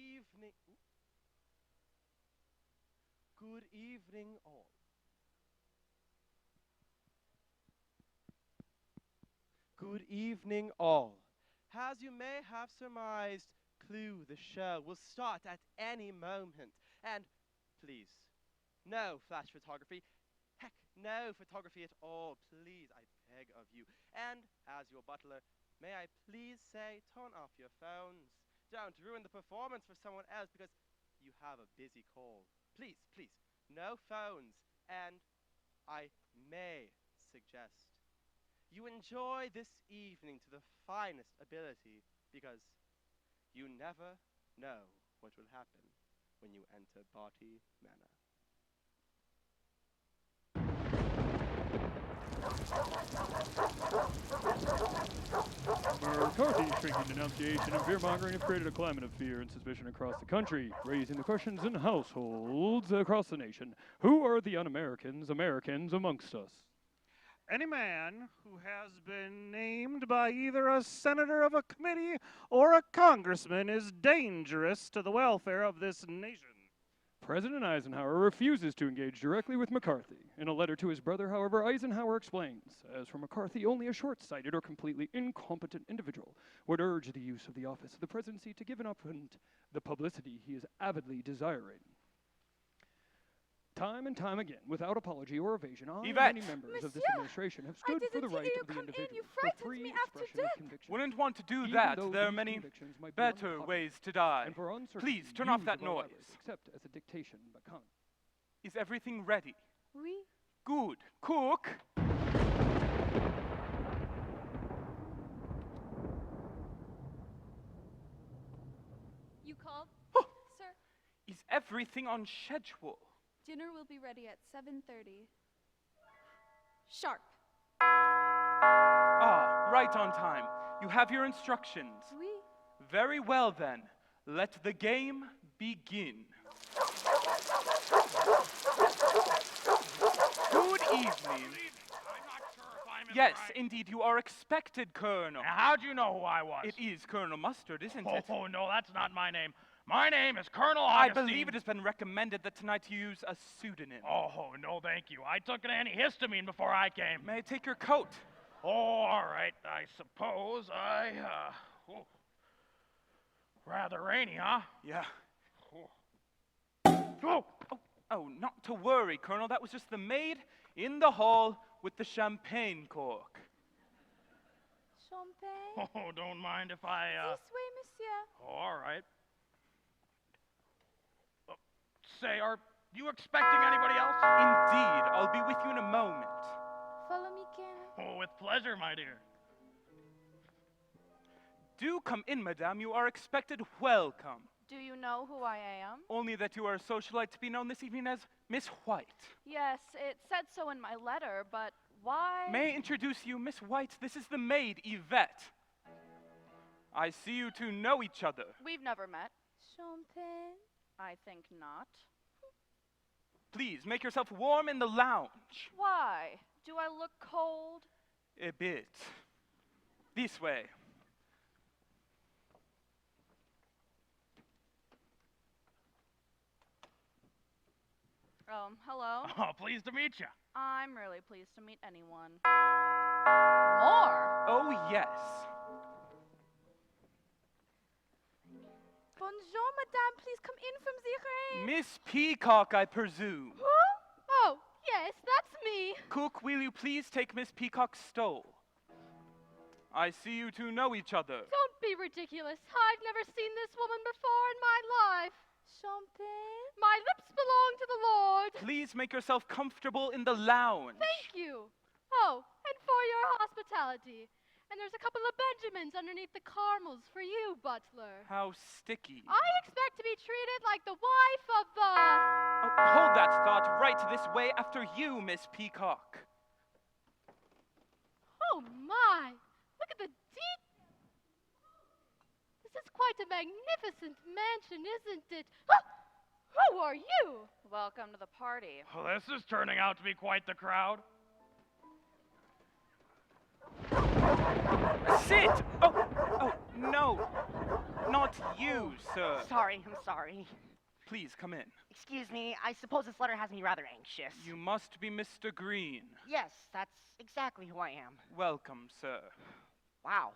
evening. Good evening, all. Good evening, all. As you may have surmised, Clue the show will start at any moment. And please, no flash photography. Heck, no photography at all, please, I beg of you. And as your butler, may I please say, turn off your phones. Don't ruin the performance for someone else because you have a busy call. Please, please, no phones. And I may suggest you enjoy this evening to the finest ability because you never know what will happen when you enter Barty Manor. McCarthy's shrinking denunciation and fear-mongering have created a climate of fear and suspicion across the country, raising the questions in households across the nation. Who are the un-Americans, Americans amongst us? Any man who has been named by either a senator of a committee or a congressman is dangerous to the welfare of this nation. President Eisenhower refuses to engage directly with McCarthy. In a letter to his brother, however, Eisenhower explains, as for McCarthy, only a short-sighted or completely incompetent individual would urge the use of the office of the presidency to give an opponent the publicity he is avidly desiring. Time and time again, without apology or evasion, I and many members of this administration have stood for the right of the individual for free expression of conviction. Wouldn't want to do Even that. though There are these many convictions might be better unpopular, ways to die. and for uncertain Please, turn off use that of our noise. lives, except as a dictation by Congress. Is everything ready? Oui. Good. Cook. You called? Sir, Is everything on schedule? dinner will be ready at 7:30. Sharp. Ah, right on time. You have your instructions. Oui. Very well then. Let the game begin. Good evening. Yes, indeed, you are expected, Colonel. How'd you know who I was? It is Colonel Mustard, isn't Oh, it? no, that's not my name. My name is Colonel I Augustine. believe it has been recommended that tonight you use a pseudonym. Oh, no, thank you. I took an antihistamine before I came. May I take your coat? Oh, all right. I suppose rather rainy, huh? Yeah. Oh, Oh, not to worry, Colonel. That was just the maid in the hall with the champagne cork. Champagne. oh, don't mind if I, This way, monsieur. all right. Say, are you expecting anybody else? Indeed, I'll be with you in a moment. Follow me, Ken. Oh, with pleasure, my dear. Do come in, madame. You are expected welcome. Do you know who I am? Only that you are a socialite to be known this evening as Miss White. Yes, it said so in my letter, but why? May I introduce you, Miss White? This is the maid, Yvette. I see you two know each other. We've never met. Champagne? I think not. Please, make yourself warm in the lounge. Why? Do I look cold? A bit. This way. Hello? Oh, pleased to meet you. I'm really pleased to meet anyone. More? Oh, yes. Bonjour, madame. Please come in from the rain. Miss Peacock, I presume. Huh? Oh, yes, that's me. Cook, will you please take Miss Peacock's stole? I see you two know each other. Don't be ridiculous. I've never seen this woman before in my life. Champagne? My lips belong to the Lord. Please make yourself comfortable in the lounge. Thank you. Oh, and for your hospitality. And there's a couple of Benjamins underneath the caramels for you, butler. How sticky. I expect to be treated like the wife of the... Oh, hold that thought right this way after you, Miss Peacock. Oh, my. Look at the deep... This is quite a magnificent mansion, isn't it? Oh, who are you? Welcome to the party. Well, this is turning out to be quite the crowd. Sit! Oh, no. Not You, sir. Sorry, I'm sorry. Please come in. Excuse me, I suppose this letter has me rather anxious. You must be Mr. Green. Yes, that's exactly who I am. Welcome, sir. Wow,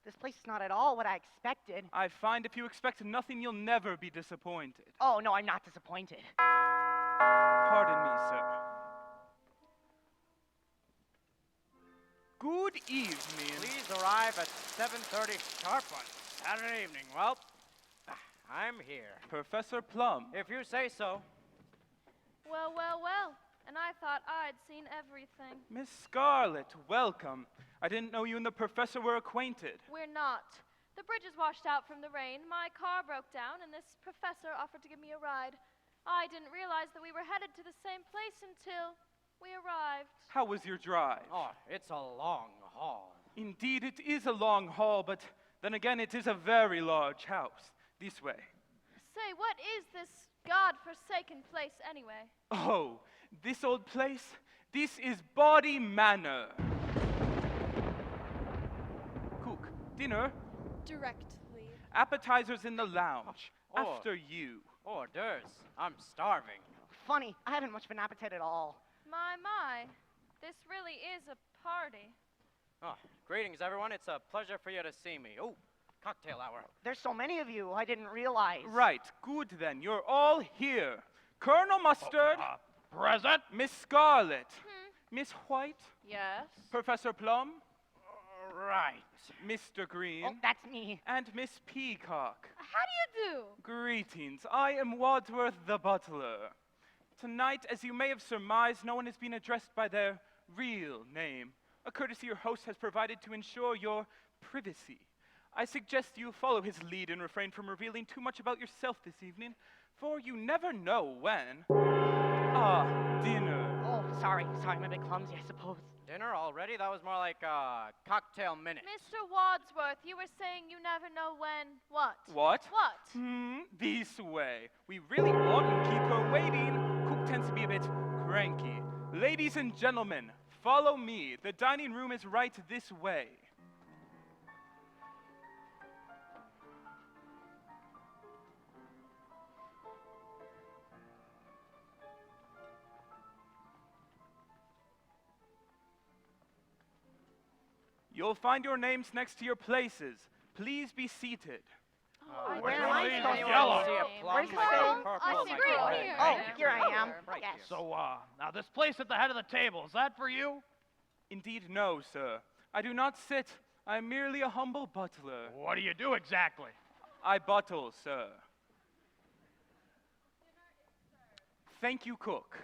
this place is not at all what I expected. I find if you expect nothing, you'll never be disappointed. Oh, no, I'm not disappointed. Pardon me, sir. Good evening. Please arrive at 7:30 sharp on Saturday evening. Well, I'm here. Professor Plum. If you say so. Well, well, well. And I thought I'd seen everything. Miss Scarlet, welcome. I didn't know you and the professor were acquainted. We're not. The bridge is washed out from the rain, my car broke down, and this professor offered to give me a ride. I didn't realize that we were headed to the same place until we arrived. How was your drive? Oh, it's a long haul. Indeed, it is a long haul, but then again, it is a very large house. This way. Say, what is this God-forsaken place anyway? Oh, this old place? This is Body Manor. Cook, dinner? Directly. Appetizers in the lounge. Oh. After you. Hors d'oeuvres. I'm starving. Funny, I haven't much of an appetite at all. My. This really is a party. Oh, greetings, everyone. It's a pleasure for you to see me. Oh, cocktail hour. There's so many of you, I didn't realize. Right, good then. You're all here. Colonel Mustard, Present? Miss Scarlet, Miss White, Yes? Professor Plum, Right. Mr. Green, Oh, that's me. and Miss Peacock. How do you do? Greetings. I am Wadsworth the butler. Tonight, as you may have surmised, no one is being addressed by their real name, a courtesy your host has provided to ensure your privacy. I suggest you follow his lead and refrain from revealing too much about yourself this evening, for you never know when. Dinner. Oh, sorry, I'm a bit clumsy, I suppose. Dinner already? That was more like a cocktail minute. Mr. Wadsworth, you were saying you never know when. What? What? What? This way. We really oughtn't keep her waiting. Cook tends to be a bit cranky. Ladies and gentlemen, follow me. The dining room is right this way. You'll find your names next to your places. Please be seated. Oh, where I am I don't supposed see to yellow? See a anything. plum, Where's like the a name? purple, I see like green a red. here. Oh, Yeah. here I am. Right Yes. here. So, now this place at the head of the table, is that for you? Indeed, no, sir. I do not sit. I'm merely a humble butler. What do you do exactly? I bottle, sir. Thank you, cook.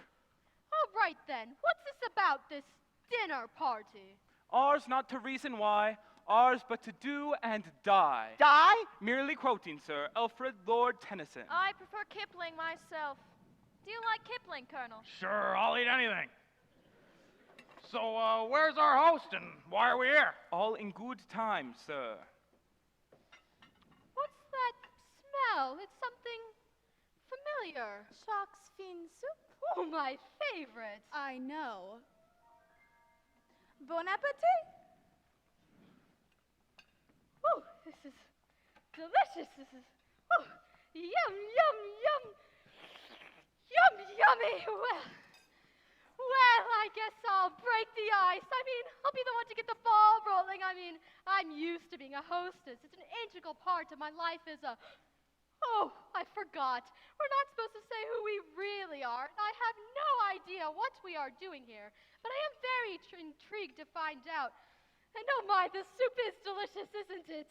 All right then. What's this about, this dinner party? Ours not to reason why, ours but to do and die. Die? Merely quoting, sir, Alfred Lord Tennyson. I prefer Kipling myself. Do you like Kipling, Colonel? Sure, I'll eat anything. So, where's our host and why are we here? All in good time, sir. What's that smell? It's something familiar. Shark's fin soup? Oh, my favorite. I know. Bon appetit! Oh, this is delicious. This is, oh, yum, yum, yum. Yum, yummy. Well, I guess I'll break the ice. I mean, I'll be the one to get the ball rolling. I mean, I'm used to being a hostess. It's an integral part of my life as a... Oh, I forgot. We're not supposed to say who we really are. I have no idea what we are doing here, but I am very intrigued to find out. And oh my, the soup is delicious, isn't it?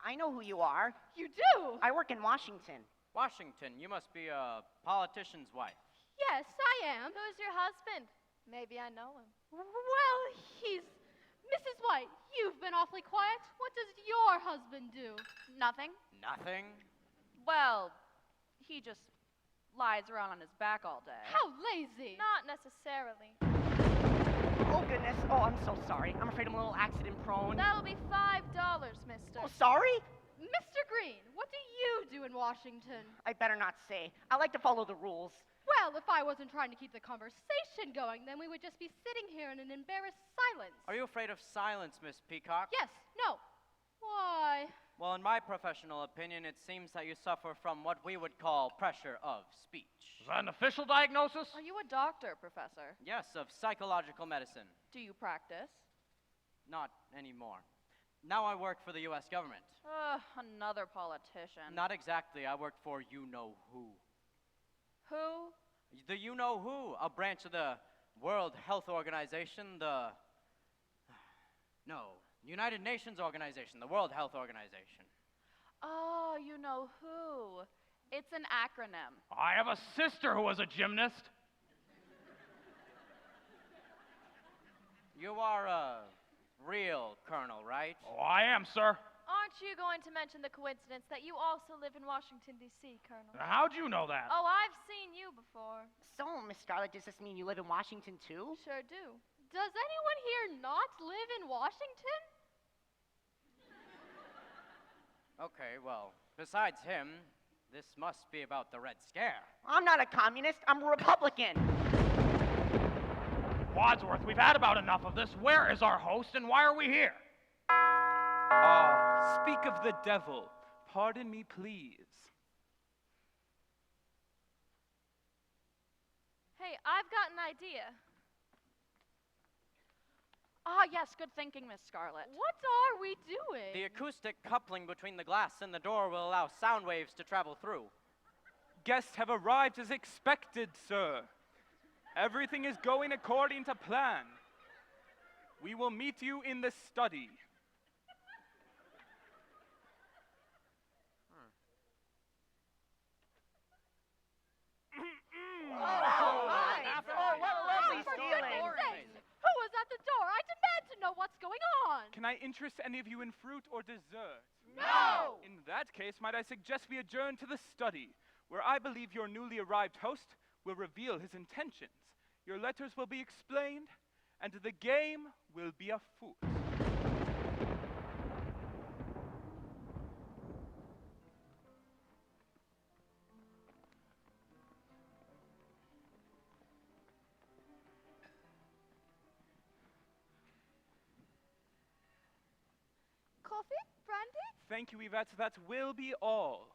I know who you are. You do? I work in Washington. Washington, you must be a politician's wife. Yes, I am. Who's your husband? Maybe I know him. Well, he's... Mrs. White, you've been awfully quiet. What does your husband do? Nothing. Nothing? Well, he just lies around on his back all day. How lazy. Not necessarily. Oh, goodness. Oh, I'm so sorry. I'm afraid I'm a little accident prone. That'll be $5, mister. Oh, sorry? Mr. Green, what do you do in Washington? I better not say. I like to follow the rules. Well, if I wasn't trying to keep the conversation going, then we would just be sitting here in an embarrassed silence. Are you afraid of silence, Miss Peacock? Yes, no. Why? Well, in my professional opinion, it seems that you suffer from what we would call pressure of speech. Is that an official diagnosis? Are you a doctor, Professor? Yes, of psychological medicine. Do you practice? Not anymore. Now I work for the U.S. government. Another politician. Not exactly. I work for you-know-who. Who? The you-know-who, a branch of the World Health Organization, No, United Nations Organization, the World Health Organization. Oh, you know who. It's an acronym. I have a sister who was a gymnast. You are a real colonel, right? Oh, I am, sir. Aren't you going to mention the coincidence that you also live in Washington, D.C., Colonel? How'd you know that? Oh, I've seen you before. So, Miss Scarlet, does this mean you live in Washington too? Sure do. Does anyone here not live in Washington? Okay, well, besides him, this must be about the Red Scare. I'm not a communist. I'm a Republican. Wadsworth, we've had about enough of this. Where is our host and why are we here? Ah, speak of the devil. Pardon me, please. Hey, I've got an idea. Ah, yes, good thinking, Miss Scarlet. What are we doing? The acoustic coupling between the glass and the door will allow sound waves to travel through. Guests have arrived as expected, sir. Everything is going according to plan. We will meet you in the study. Oh, what a lovely feeling. Who was at the door? I demand to know what's going on. Can I interest any of you in fruit or dessert? No! In that case, might I suggest we adjourn to the study, where I believe your newly arrived host will reveal his intentions. Your letters will be explained, and the game will be afoot. Coffee? Brandy? Thank you, Yvette. That will be all.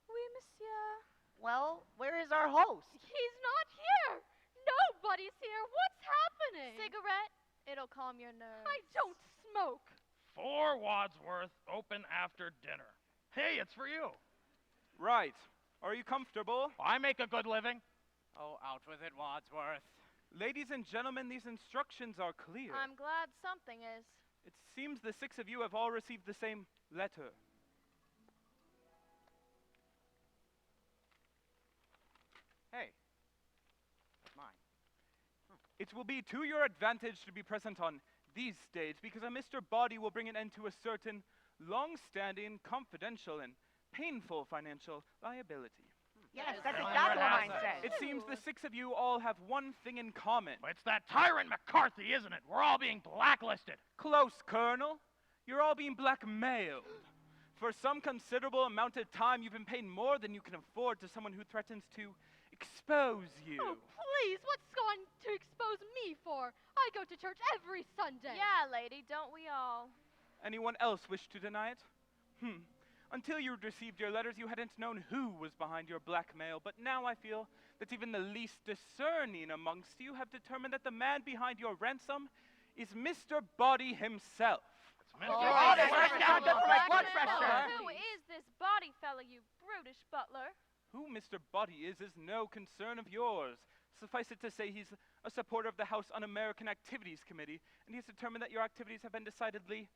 Oui, monsieur. Well, where is our host? He's not here. Nobody's here. What's happening? Cigarette? It'll calm your nerves. I don't smoke. 4 Wadsworth, open after dinner. Hey, it's for you. Right. Are you comfortable? I make a good living. Oh, out with it, Wadsworth. Ladies and gentlemen, these instructions are clear. I'm glad something is. It seems the 6 of you have all received the same letter. Hey, that's mine. It will be to your advantage to be present on these days, because a Mr. Body will bring an end to a certain long-standing, confidential, and painful financial liability. Yes, that's exactly what mine says. It seems the 6 of you all have one thing in common. It's that tyrant McCarthy, isn't it? We're all being blacklisted. Close, Colonel. You're all being blackmailed. For some considerable amount of time, you've been paying more than you can afford to someone who threatens to expose you. Oh, please, what's going to expose me for? I go to church every Sunday. Yeah, lady, don't we all? Anyone else wish to deny it? Until you received your letters, you hadn't known who was behind your blackmail, but now I feel that even the least discerning amongst you have determined that the man behind your ransom is Mr. Body himself. It's Oh, that's now good for my blood pressure. Who is this body fella, you brutish butler? Who Mr. Body is no concern of yours. Suffice it to say he's a supporter of the House Un-American Activities Committee, and he's determined that your activities have been decidedly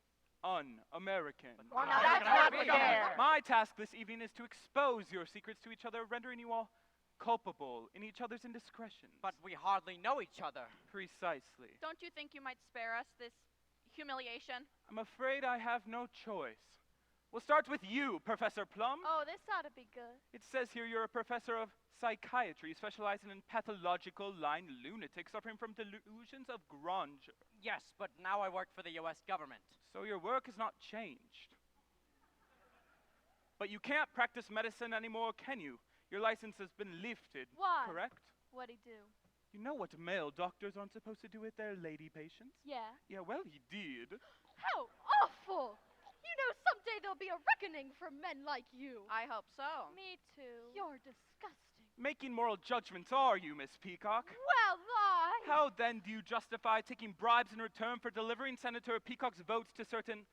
un-American. Well, now that's not fair. My task this evening is to expose your secrets to each other, rendering you all culpable in each other's indiscretions. But we hardly know each other. Precisely. Don't you think you might spare us this humiliation? I'm afraid I have no choice. We'll start with you, Professor Plum. Oh, this ought to be good. It says here you're a professor of psychiatry, specializing in pathological lying lunatics suffering from delusions of grandeur. Yes, but now I work for the U.S. government. So your work has not changed. But you can't practice medicine anymore, can you? Your license has been lifted. Why? Correct? What'd he do? You know what male doctors aren't supposed to do with their lady patients? Yeah. Yeah, well, he did. How awful! You know, someday there'll be be a reckoning for men like you. I hope so. Me too. You're disgusting. Making moral judgments, are you, Miss Peacock? Well, How then do you justify taking bribes in return for delivering Senator Peacock's votes to certain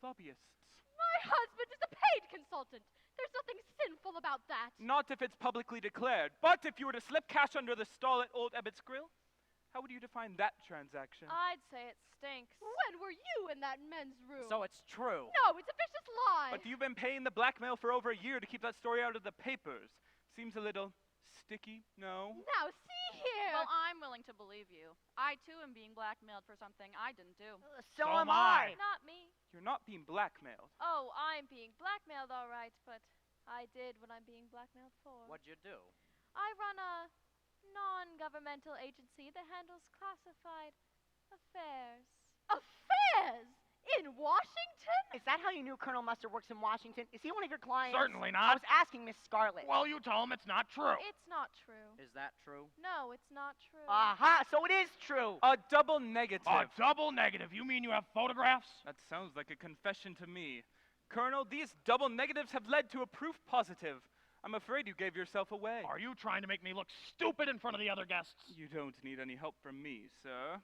lobbyists? my husband is a paid consultant. There's nothing sinful about that. Not if it's publicly declared, but if you were to slip cash under the stall at Old Ebbett's Grill, how would you define that transaction? I'd say it stinks. When were you in that men's room? So it's true. No, it's a vicious lie. But you've been paying the blackmail for over a year to keep that story out of the papers. Seems a little sticky, no? Now, see here. Well, I'm willing to believe you. I, too, am being blackmailed for something I didn't do. So So am am I. I. Not me. You're not being blackmailed. Oh, I'm being blackmailed, all right, but I did what I'm being blackmailed for. What'd you do? I run a non-governmental agency that handles classified affairs. Affairs in Washington? Is that how you knew Colonel Mustard works in Washington? Is he one of your clients? Certainly I not. was asking Miss Scarlet. Well, you tell him it's not true. It's not true. Is that true? No, it's not true. Aha, so it is true. A double negative. A double negative. You mean you have photographs? That sounds like a confession to me. Colonel, these double negatives have led to a proof positive. I'm afraid you gave yourself away. Are you trying to make me look stupid in front of the other guests? You don't need any help from me, sir.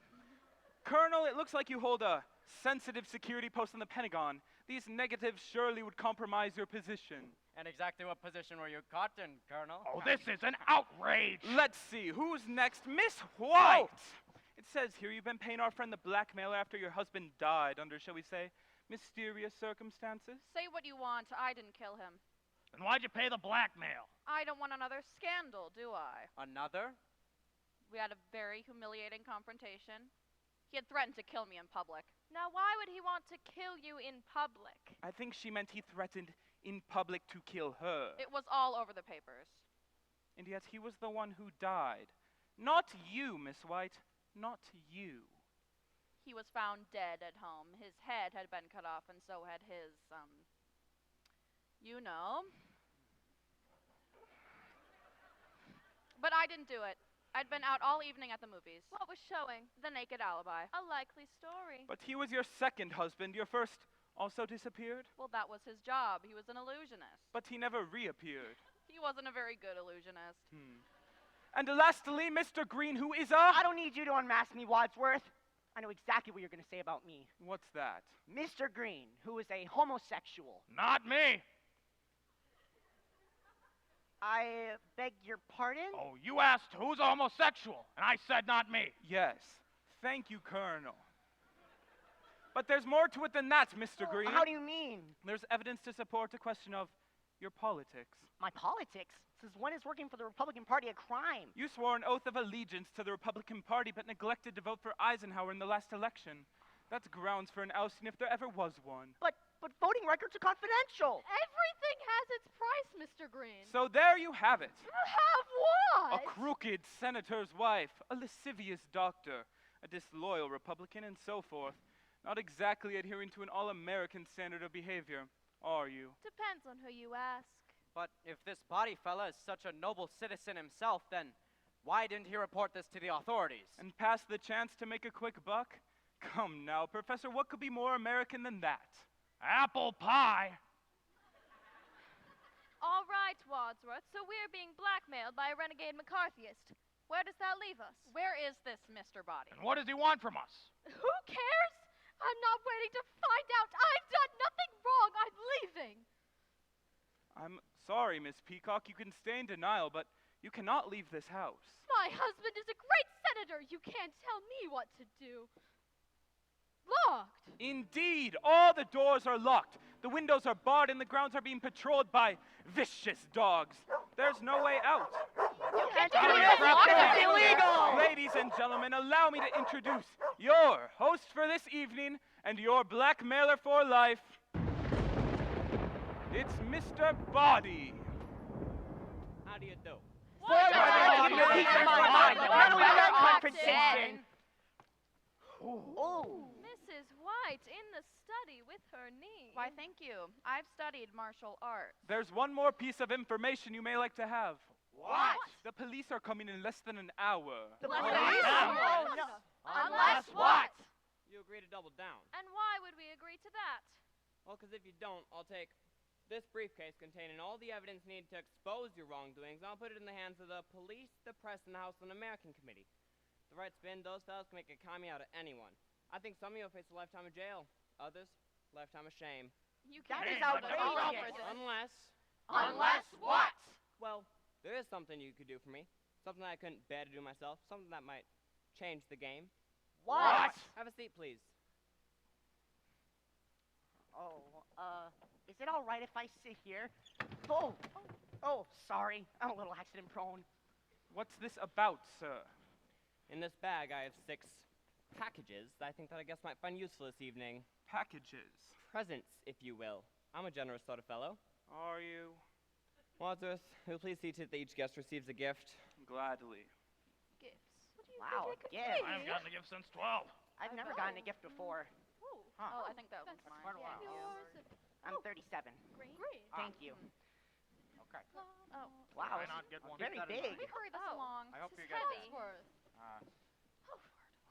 Colonel, it looks like you hold a sensitive security post in the Pentagon. These negatives surely would compromise your position. And exactly what position were you caught in, Colonel? Oh, this is an outrage. Let's see, who's next? Miss White! It says here you've been paying our friend the blackmailer after your husband died under, shall we say, mysterious circumstances? Say what you want. I didn't kill him. Then why'd you pay the blackmail? I don't want another scandal, do I? Another? We had a very humiliating confrontation. He had threatened to kill me in public. Now, why would he want to kill you in public? I think she meant he threatened in public to kill her. It was all over the papers. And yet he was the one who died. Not you, Miss White. Not you. He was found dead at home. His head had been cut off, and so had his, you know. But I didn't do it. I'd been out all evening at the movies. What was showing? The Naked Alibi. A likely story. But he was your second husband. Your first also disappeared? Well, that was his job. He was an illusionist. But he never reappeared. He wasn't a very good illusionist. And lastly, Mr. Green, who is a... I don't need you to unmask me, Wadsworth. I know exactly what you're going to say about me. What's that? Mr. Green, who is a homosexual. Not me. I beg your pardon? Oh, you asked who's a homosexual, and I said not me. Yes. Thank you, Colonel. But there's more to it than that, Mr. Well, Green. how do you mean? There's evidence to support a question of your politics. My politics? Since when is working for the Republican Party a crime? You swore an oath of allegiance to the Republican Party but neglected to vote for Eisenhower in the last election. That's grounds for an ousting if there ever was one. But voting records are confidential. Everything has its price, Mr. Green. So there you have it. Have what? A crooked senator's wife, a lascivious doctor, a disloyal Republican, and so forth. Not exactly adhering to an all-American standard of behavior, are you? Depends on who you ask. But if this body fella is such a noble citizen himself, then why didn't he report this to the authorities? And pass the chance to make a quick buck? Come now, Professor, what could be more American than that? Apple pie. All right, Wadsworth, so we're being blackmailed by a renegade McCarthyist. Where does that leave us? Where is this Mr. Body? And what does he want from us? Who cares? I'm not waiting to find out. I've done nothing wrong. I'm leaving. I'm sorry, Miss Peacock. You can stay in denial, but you cannot leave this house. My husband is a great senator. You can't tell me what to do. Locked. Indeed, all the doors are locked. The windows are barred and the grounds are being patrolled by vicious dogs. There's no way out. You can't do this. This is illegal. Ladies and gentlemen, allow me to introduce your host for this evening and your blackmailer for life. It's Mr. Body. How do you do? Mrs. White in the study with her knee. Why, thank you. I've studied martial arts. There's one more piece of information you may like to have. What? The police are coming in less than an hour. The Unless police? what? Oh, no. Unless what? You agree to double down. And why would we agree to that? Well, because if you don't, I'll take this briefcase containing all the evidence needed to expose your wrongdoings, and I'll put it in the hands of the police, the press, and the House Un-American Committee. The right spin, those fellas can make a commie out of anyone. I think some of you will face a lifetime of jail. Others, lifetime of shame. You That can't is go to outrageous. prison. Unless what? well, there is something you could do for me. Something that I couldn't bear to do myself. Something that might change the game. What? Have a seat, please. Oh, is it all right if I sit here? Oh, sorry. I'm a little accident prone. What's this about, sir? In this bag, I have 6 packages that I think that I guess might find useful this evening. Packages. Presents, if you will. I'm a generous sort of fellow. Are you? Wadsworth, will you please see to it that each guest receives a gift? Gladly. Gifts. What do you Wow, think I could yeah. be? I haven't gotten a gift since 12. I've never gotten a gift before. Oh, Oh, I think that one's that's mine. quite a while. yours. I'm 37. Great. Thank you. Okay. Oh, Wow, Why this not is get one? very big. let me hurry this along. I hope This you is get heavy.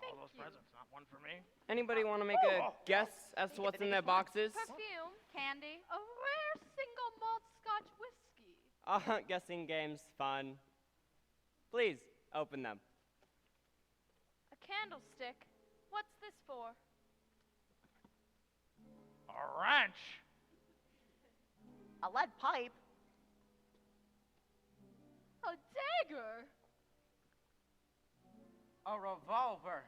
all those presents. Not one for me. Anybody want to make a guess as to what's in their boxes? Perfume. Candy. A rare single malt Scotch whiskey. Guessing game's fun. Please, open them. A candlestick. What's this for? A wrench. A lead pipe. A dagger. A revolver.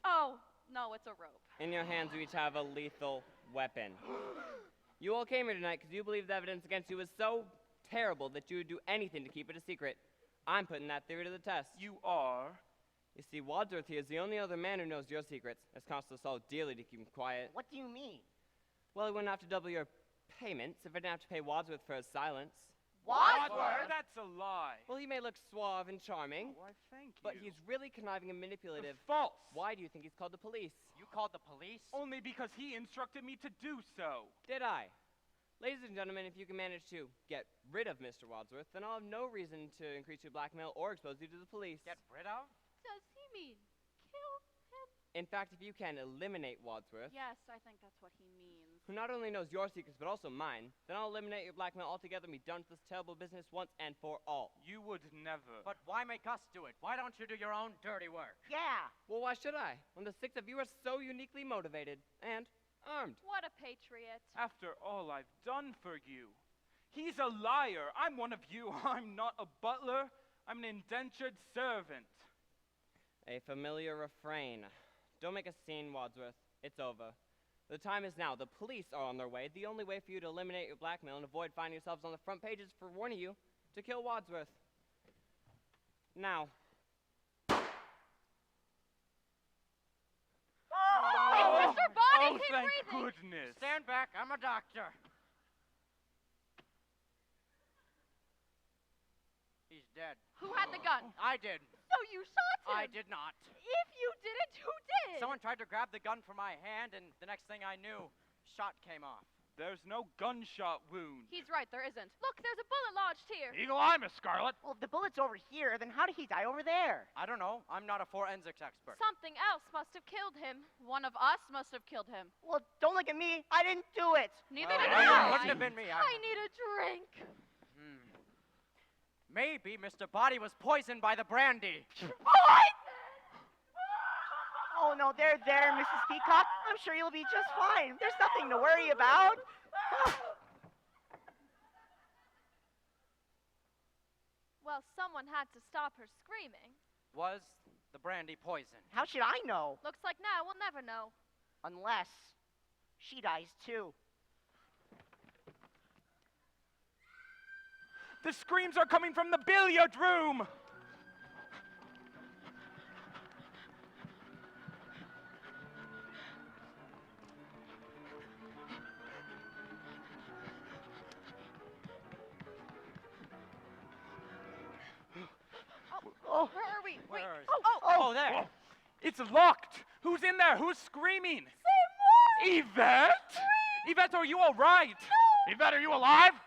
Oh, no, it's a rope. In your hands, you each have a lethal weapon. You all came here tonight because you believe the evidence against you was so terrible that you would do anything to keep it a secret. I'm putting that theory to the test. You are? You see, Wadsworth here is the only other man who knows your secrets. It's cost us all dearly to keep him quiet. What do you mean? Well, he wouldn't have to double your payments if I didn't have to pay Wadsworth for his silence. Wadsworth? That's a lie. Well, he may look suave and charming, Why, thank you. but he's really conniving and manipulative. False. Why do you think he's called the police? You called the police? Only because he instructed me to do so. Did I? Ladies and gentlemen, if you can manage to get rid of Mr. Wadsworth, then I'll have no reason to increase your blackmail or expose you to the police. Get rid of? Does he mean kill him? In fact, if you can eliminate Wadsworth, Yes, I think that's what he means. who not only knows your secrets but also mine, then I'll eliminate your blackmail altogether and be done with this terrible business once and for all. You would never. But why make us do it? Why don't you do your own dirty work? Yeah. Well, why should I? When the 6 of you are so uniquely motivated and armed. What a patriot. After all I've done for you. He's a liar. I'm one of you. I'm not a butler. I'm an indentured servant. A familiar refrain. Don't make a scene, Wadsworth. It's over. The time is now. The police are on their way. The only way for you to eliminate your blackmail and avoid finding yourselves on the front pages for warning you to kill Wadsworth. Now. Mr. Body, Oh, keep thank breathing. goodness. Stand back. I'm a doctor. He's dead. Who had the gun? I did. So you shot him. I did not. If you didn't, who did? Someone tried to grab the gun from my hand, and the next thing I knew, shot came off. There's no gunshot wound. He's right, there isn't. Look, there's a bullet lodged here. Eagle eye, Miss Scarlet. Well, if the bullet's over here, then how did he die over there? I don't know. I'm not a forensics expert. Something else must have killed him. One of us must have killed him. Well, don't look at me. I didn't do it. Neither Well, did it I. wouldn't have been me. I need a drink. Maybe Mr. Body was poisoned by the brandy. Oh, no, there, Mrs. Peacock. I'm sure you'll be just fine. There's nothing to worry about. Well, someone had to stop her screaming. Was the brandy poisoned? How should I know? Looks like now we'll never know. Unless she dies too. The screams are coming from the billiard room. Oh, Where are we? Wait. Where is oh, there. It's locked. Who's in there? Who's screaming? Yvette? Yvette, are you all right? Yvette, are you alive? Of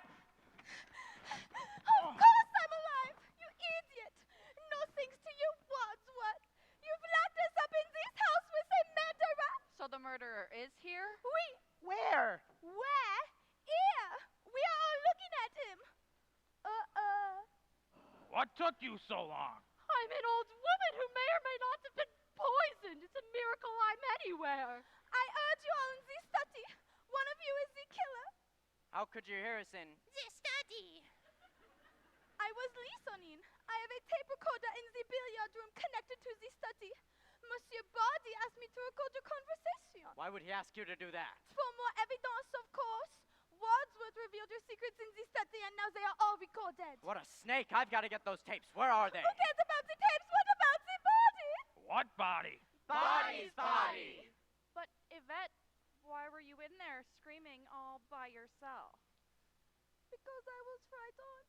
course I'm alive, you idiot. No thanks to you, Wadsworth. You've locked us up in this house with a murderer. the murderer is here? Oui. Where? Where? Here. We are all looking at him. What took you so long? I'm an old woman who may or may not have been poisoned. It's a miracle I'm anywhere. I urge you all in the study. One of you is the killer. How could you hear us in? The study. I was listening. I have a tape recorder in the billiard room connected to the study. Monsieur Bardi asked me to record your conversation. Why would he ask you to do that? For more evidence, of course. Wadsworth revealed your secrets in the study, and now they are all recorded. What a snake! I've got to get those tapes. Where are they? Who cares about the tapes? What about the body? What body? Body's body. But Yvette, why were you in there screaming all by yourself? Because I was frightened.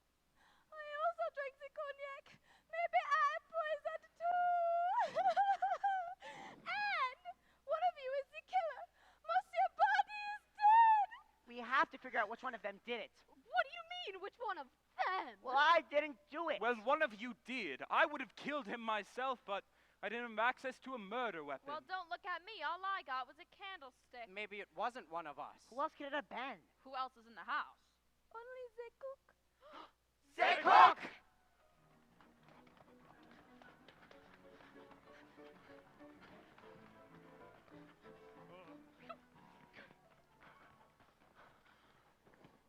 I also drank the cognac. Maybe I'm poisoned too. And one of you is the killer. Monsieur Bardi is dead. We have to figure out which one of them did it. What do you mean, which one of them? Well, I didn't do it. Well, one of you did. I would have killed him myself, but I didn't have access to a murder weapon. Well, don't look at me. All I got was a candlestick. Maybe it wasn't one of us. Who else could it have been? Who else is in the house? Only the cook. Say cook!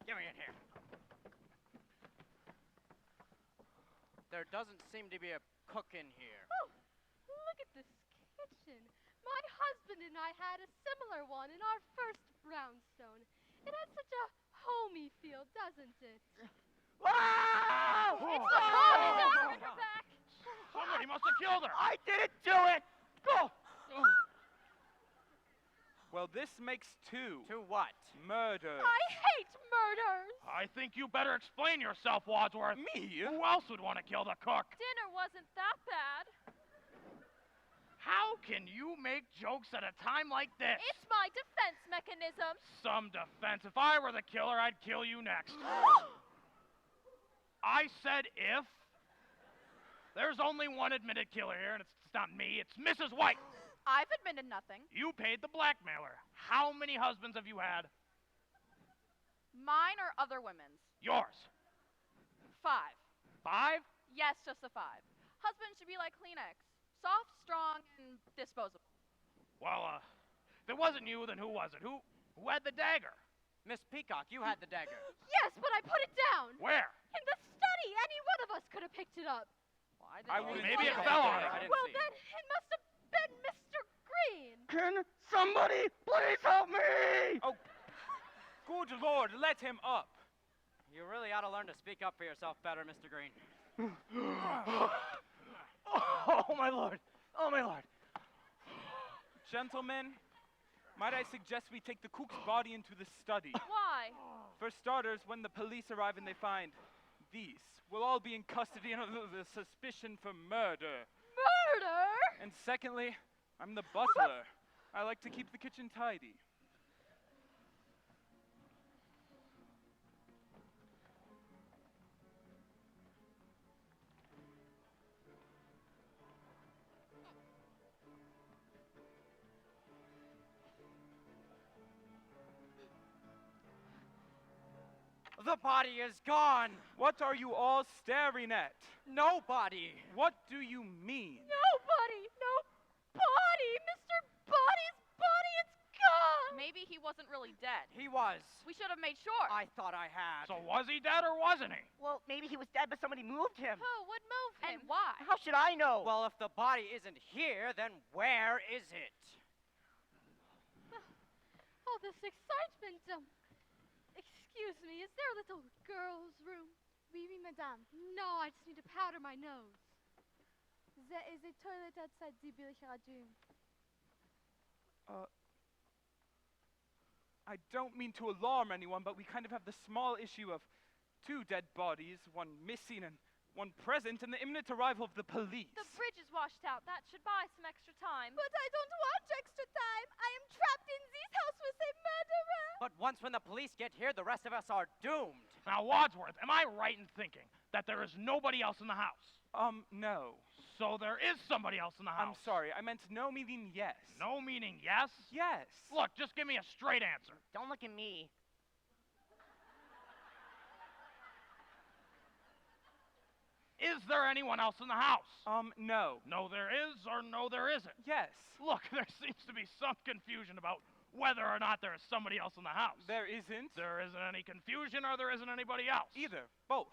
Get me in here. There doesn't seem to be a cook in here. Oh, look at this kitchen. My husband and I had a similar one in our first brownstone. It has such a homey feel, doesn't it? Whoa! It's the body doctor back. Somebody must have killed her. I didn't do it! Go! Well, this makes two. To what? Murder. I hate murders. I think you better explain yourself, Wadsworth. Me? Who else would want to kill the cook? Dinner wasn't that bad. How can you make jokes at a time like this? It's my defense mechanism. Some defense. If I were the killer, I'd kill you next. I said if. There's only one admitted killer here, and it's not me. It's Mrs. White. I've admitted nothing. You paid the blackmailer. How many husbands have you had? Mine or other women's? Yours. 5. 5? Yes, just the 5. Husbands should be like Kleenex. Soft, strong, and disposable. Well, if it wasn't you, then who was it? Who had the dagger? Miss Peacock, you had the dagger. Yes, but I put it down. Where? In the study. Any one of us could have picked it up. Well, I didn't wouldn't see Maybe it it. fell on her. I didn't Well, see then it must have been Mr. Green. Can somebody please help me? Oh, good Lord, let him up. You really ought to learn to speak up for yourself better, Mr. Green. Oh, my lord. Oh, my lord. Gentlemen, might I suggest we take the cook's body into the study? Why? For starters, when the police arrive and they find these, we'll all be in custody under the suspicion for murder. Murder? And secondly, I'm the butler. I like to keep the kitchen tidy. The body is gone. What are you all staring at? Nobody. What do you mean? Nobody. No body. Mr. Body's body, it's gone. Maybe he wasn't really dead. He was. We should have made sure. I thought I had. So was he dead or wasn't he? Well, maybe he was dead, but somebody moved him. Who would move him? And why? How should I know? Well, if the body isn't here, then where is it? All this excitement. Excuse me, is there a little girl's room? Oui, oui, madame. No, I just need to powder my nose. There is a toilet outside the billiard room. I don't mean to alarm anyone, but we kind of have the small issue of 2 dead bodies, 1 missing and 1 present, and the imminent arrival of the police. The bridge is washed out. That should buy some extra time. But I don't want extra time. I am trapped in this house with a murderer. But once when the police get here, the rest of us are doomed. Now, Wadsworth, am I right in thinking that there is nobody else in the house? No. So there is somebody else in the house. I'm sorry, I meant no meaning yes. No meaning yes? Yes. Look, just give me a straight answer. Don't look at me. Is there anyone else in the house? No. No there is, or no there isn't. Yes. Look, there seems to be some confusion about whether or not there is somebody else in the house. There isn't. There isn't any confusion, or there isn't anybody else. Either. Both.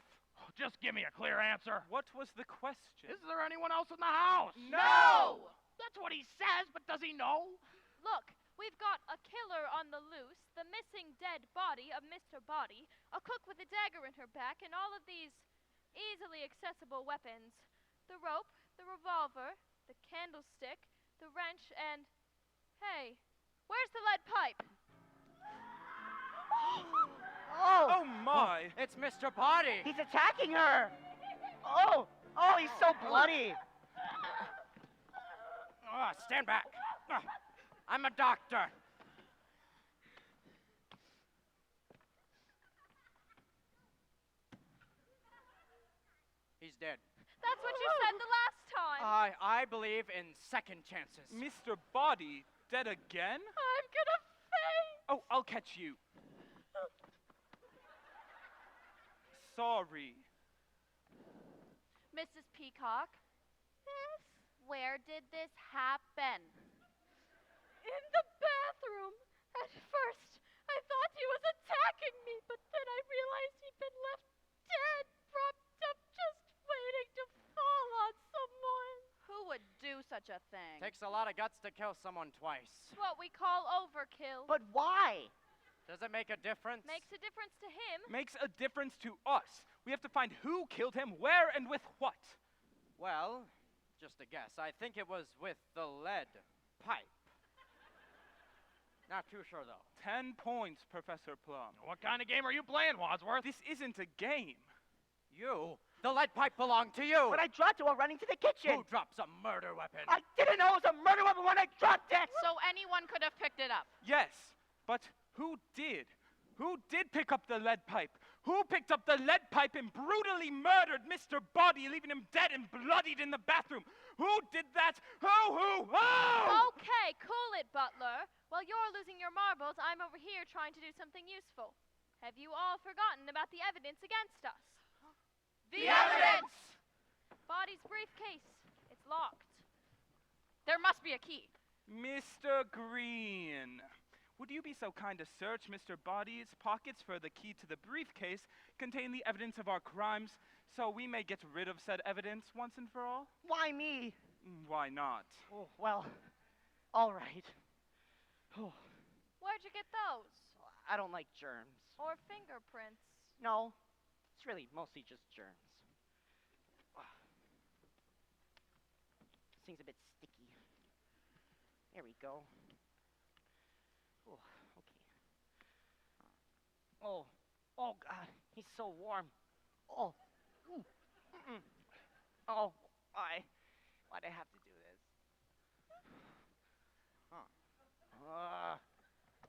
Just give me a clear answer. What was the question? Is there anyone else in the house? No! That's what he says, but does he know? Look, we've got a killer on the loose, the missing dead body of Mr. Body, a cook with a dagger in her back, and all of these easily accessible weapons. The rope, the revolver, the candlestick, the wrench, and... Hey, where's the lead pipe? Oh my! It's Mr. Body! He's attacking her! Oh, he's so bloody! Stand back! I'm a doctor! He's dead. That's what you said the last time! I believe in second chances. Mr. Body, dead again? I'm gonna faint! Oh, I'll catch you. Sorry. Mrs. Peacock? Yes? Where did this happen? In the bathroom. At first, I thought he was attacking me, but then I realized he'd been left dead, propped up, just waiting to fall on someone. Who would do such a thing? Takes a lot of guts to kill someone twice. It's what we call overkill. But why? Does it make a difference? Makes a difference to him. Makes a difference to us. We have to find who killed him, where, and with what. Well, just a guess. I think it was with the lead pipe. Not too sure, though. 10 points, Professor Plum. What kind of game are you playing, Wadsworth? This isn't a game. You? The lead pipe belonged to you! When I dropped it while running to the kitchen! Who drops a murder weapon? I didn't know it was a murder weapon when I dropped it! So anyone could have picked it up. Yes, but who did? Who did pick up the lead pipe? Who picked up the lead pipe and brutally murdered Mr. Body, leaving him dead and bloodied in the bathroom? Who did that? Who? Okay, cool it, Butler. While you're losing your marbles, I'm over here trying to do something useful. Have you all forgotten about the evidence against us? The evidence! Body's briefcase. It's locked. There must be a key. Mr. Green, would you be so kind to search Mr. Body's pockets for the key to the briefcase containing the evidence of our crimes so we may get rid of said evidence once and for all? Why me? Why not? Oh, well, all right. Oh, Where'd you get those? I don't like germs. Or fingerprints? No, it's really mostly just germs. This thing's a bit sticky. There we go. Oh, okay. Oh, God, he's so warm. Oh, oh, why'd I have to do this?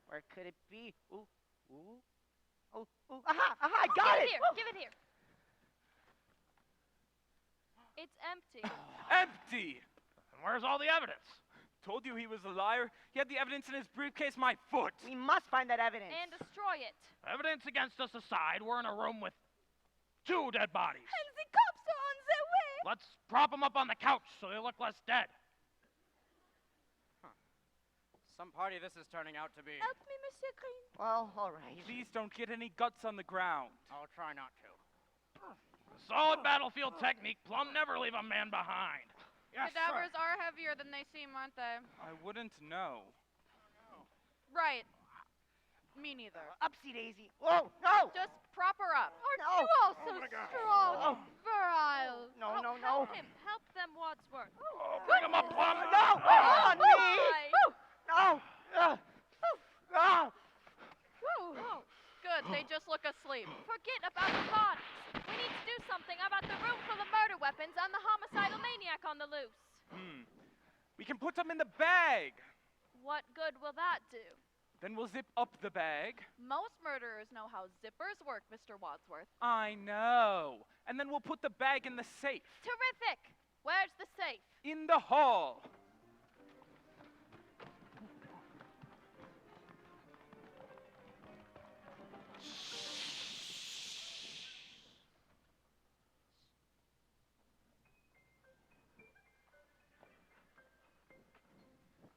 Where could it be? Ooh. Oh, aha, I got it! Give it here. It's empty. Empty! And where's all the evidence? Told you he was a liar. He had the evidence in his briefcase, my foot. We must find that evidence. And destroy it. Evidence against us aside, we're in a room with 2 dead bodies. And the cops are on their way. Let's prop them up on the couch so they look less dead. Some party this is turning out to be. Help me, Monsieur Green. Well, all right. Please don't get any guts on the ground. I'll try not to. Solid battlefield technique. Plum never leave a man behind. Yes, Cadavers are heavier than they seem, aren't they? I wouldn't know. Right. Me neither. Upsy daisy. Whoa, no! Just prop her up. Aren't No. you all so strong and virile? No, no, Help no. him. Help them, Wadsworth. Bring him up, Plum. No! On me! Why? No! Good, they just look asleep. Forget about the bodies. We need to do something about the room full of murder weapons and the homicidal maniac on the loose. We can put them in the bag. What good will that do? Then we'll zip up the bag. Most murderers know how zippers work, Mr. Wadsworth. I know. And then we'll put the bag in the safe. Terrific! Where's the safe? In the hall.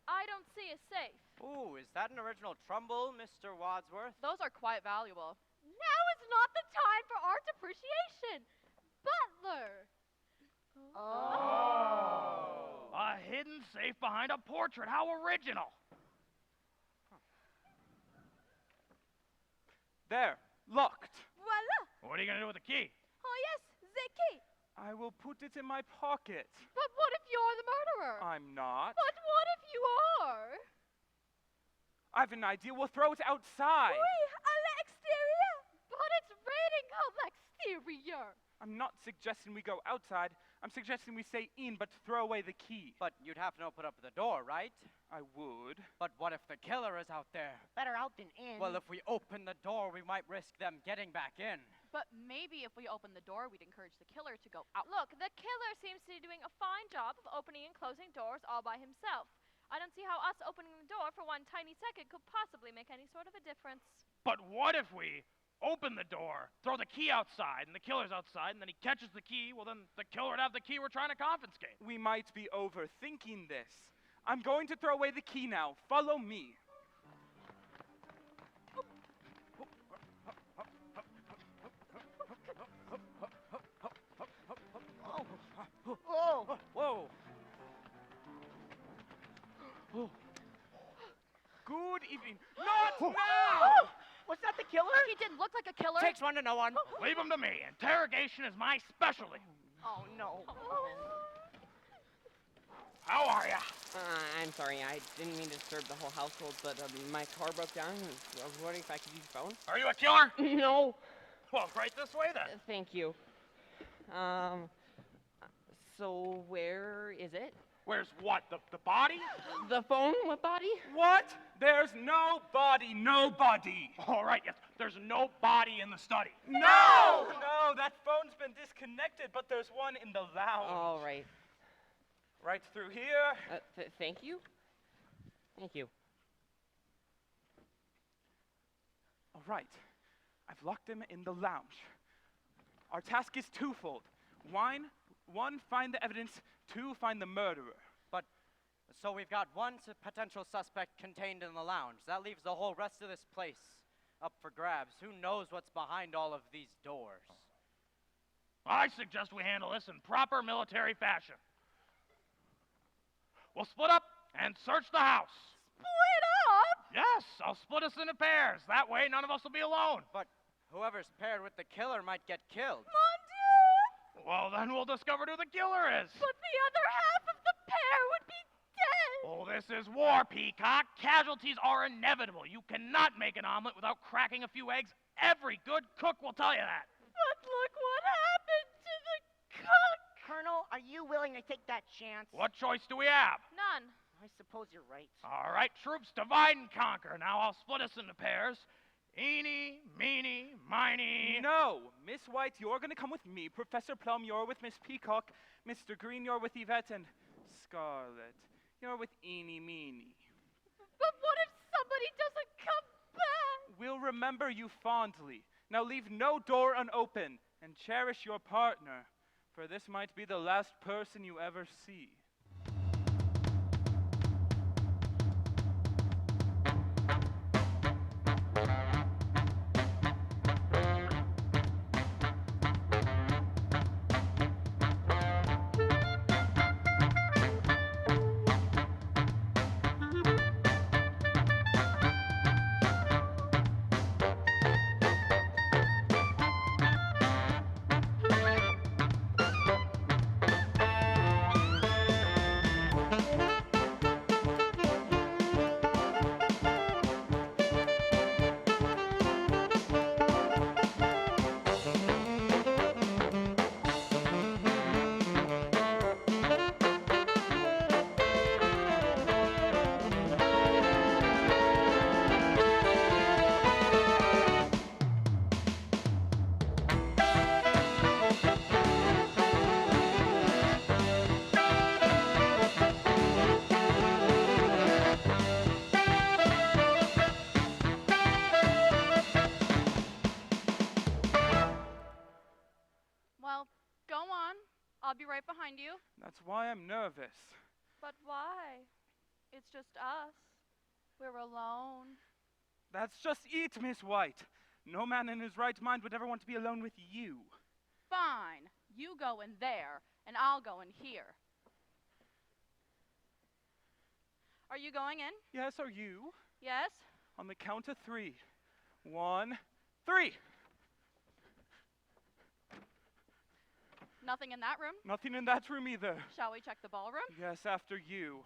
I don't see a safe. Ooh, is that an original Trumbull, Mr. Wadsworth? Those are quite valuable. Now is not the time for art appreciation. Butler. Oh. A hidden safe behind a portrait. How original. There, locked. Voila. What are you going to do with the key? Oh, yes, the key. I will put it in my pocket. But what if you're the murderer? I'm not. But what if you are? I've an idea. We'll throw it outside. Oui, à l'extérieur. But it's raining à l'extérieur. I'm not suggesting we go outside. I'm suggesting we stay in, but throw away the key. But you'd have to open up the door, right? I would. But what if the killer is out there? Better out than in. Well, if we open the door, we might risk them getting back in. But maybe if we open the door, we'd encourage the killer to go out. Look, the killer seems to be doing a fine job of opening and closing doors all by himself. I don't see how us opening the door for one tiny second could possibly make any sort of a difference. But what if we open the door, throw the key outside, and the killer's outside, and then he catches the key? Well, then the killer would have the key we're trying to confiscate. We might be overthinking this. I'm going to throw away the key now. Follow me. Oh. Whoa! Good evening. Not now! Was that the killer? He didn't look like a killer. Takes one to know one. Leave him to me. Interrogation is my specialty. Oh, no. How are ya? I'm sorry, I didn't mean to disturb the whole household, but my car broke down. I was wondering if I could use your phone. Are you a killer? No. Well, right this way then. Thank you. So where is it? Where's what? The body? The phone? What body? What? There's no body, nobody. All right, yes. There's no body in the study. No! No, that phone's been disconnected, but there's one in the lounge. All right. Right through here. Thank you. Thank you. All right. I've locked him in the lounge. Our task is twofold. One, find the evidence. Two, find the murderer. So we've got one potential suspect contained in the lounge. That leaves the whole rest of this place up for grabs. Who knows what's behind all of these doors? I suggest we handle this in proper military fashion. We'll split up and search the house. Split up? Yes, I'll split us into pairs. That way, none of us will be alone. But whoever's paired with the killer might get killed. Mon Dieu! Well, then we'll discover who the killer is. But the other half of the pair would be dead. Oh, this is war, Peacock. Casualties are inevitable. You cannot make an omelet without cracking a few eggs. Every good cook will tell you that. But look what happened to the cook. Colonel, are you willing to take that chance? What choice do we have? None. I suppose you're right. All right, troops, divide and conquer. Now I'll split us into pairs. Eeny, meeny, miny. No, Miss White, you're going to come with me. Professor Plum, you're with Miss Peacock. Mr. Green, you're with Yvette. And Scarlet, you're with Eeny, meeny. But what if somebody doesn't come back? We'll remember you fondly. Now leave no door unopened and cherish your partner, for this might be the last person you ever see. I'll be right behind you. That's why I'm nervous. But why? It's just us. We're alone. That's just it, Miss White. No man in his right mind would ever want to be alone with you. Fine. You go in there, and I'll go in here. Are you going in? Yes, are you? Yes? On the count of 3. 1, 3. Nothing in that room? Nothing in that room either. Shall we check the ballroom? Yes, after you.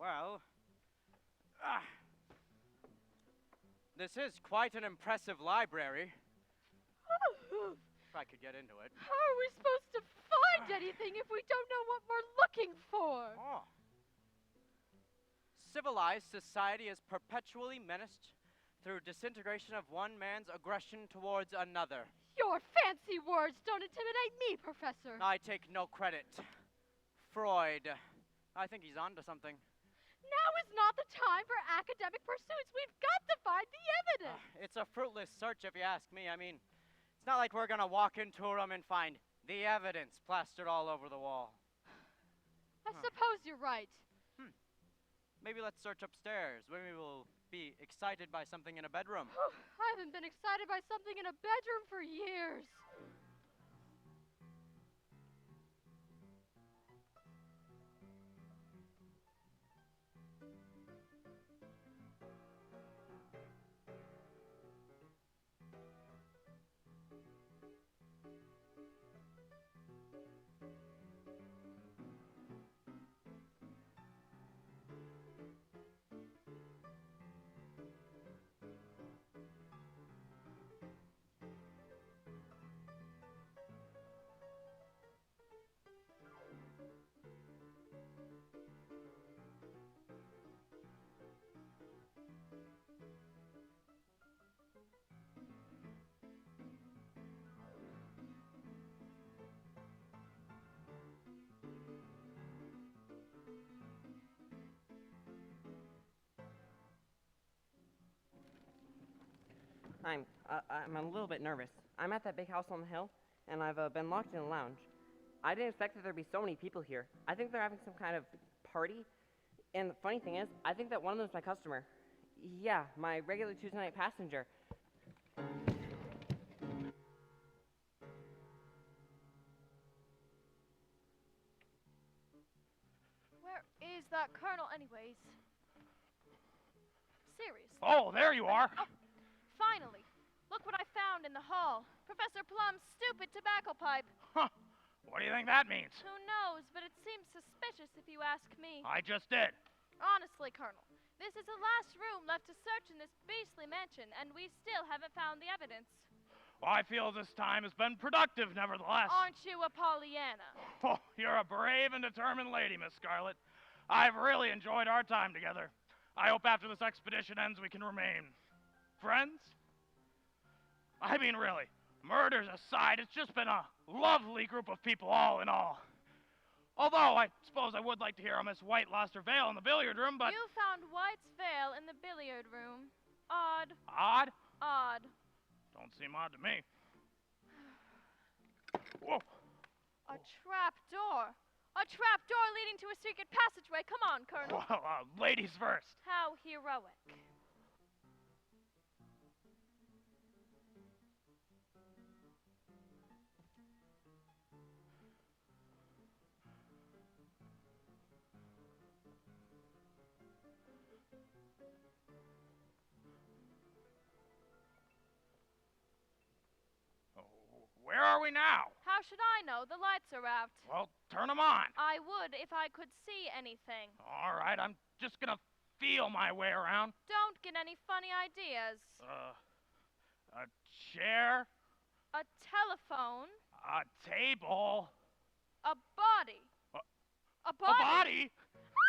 Well, this is quite an impressive library. If I could get into it. How are we supposed to find anything if we don't know what we're looking for? Oh. Civilized society is perpetually menaced through disintegration of one man's aggression towards another. Your fancy words don't intimidate me, Professor. I take no credit. Freud. I think he's onto something. Now is not the time for academic pursuits. We've got to find the evidence. It's a fruitless search if you ask me. I mean, it's not like we're gonna walk into a room and find the evidence plastered all over the wall. I suppose you're right. Maybe let's search upstairs. Maybe we'll be excited by something in a bedroom. I haven't been excited by something in a bedroom for years. I'm a little bit nervous. I'm at that big house on the hill, and I've been locked in a lounge. I didn't expect that there'd be so many people here. I think they're having some kind of party, and the funny thing is, I think that one of them's my customer. Yeah, my regular Tuesday night passenger. Where is that colonel anyways? Seriously. Oh, there you are. Oh, finally. Look what I found in the hall. Professor Plum's stupid tobacco pipe. Huh. What do you think that means? Who knows, but it seems suspicious if you ask me. I just did. Honestly, Colonel, this is the last room left to search in this beastly mansion, and we still haven't found the evidence. Well, I feel this time has been productive, nevertheless. Aren't you a Pollyanna? Oh, you're a brave and determined lady, Miss Scarlet. I've really enjoyed our time together. I hope after this expedition ends we can remain friends. I mean, really, murders aside, it's just been a lovely group of people all in all. Although, I suppose I would like to hear how Miss White lost her veil in the billiard room, but... You found White's veil in the billiard room. Odd. Odd? Odd. Don't seem odd to me. Whoa. A trap door. A trap door leading to a secret passageway. Come on, Colonel. Well, ladies first. How heroic. Where are we now? How should I know? The lights are out. Well, turn them on. I would if I could see anything. All right, I'm just gonna feel my way around. Don't get any funny ideas. A chair, A telephone. a table, A body. A- A a body? body.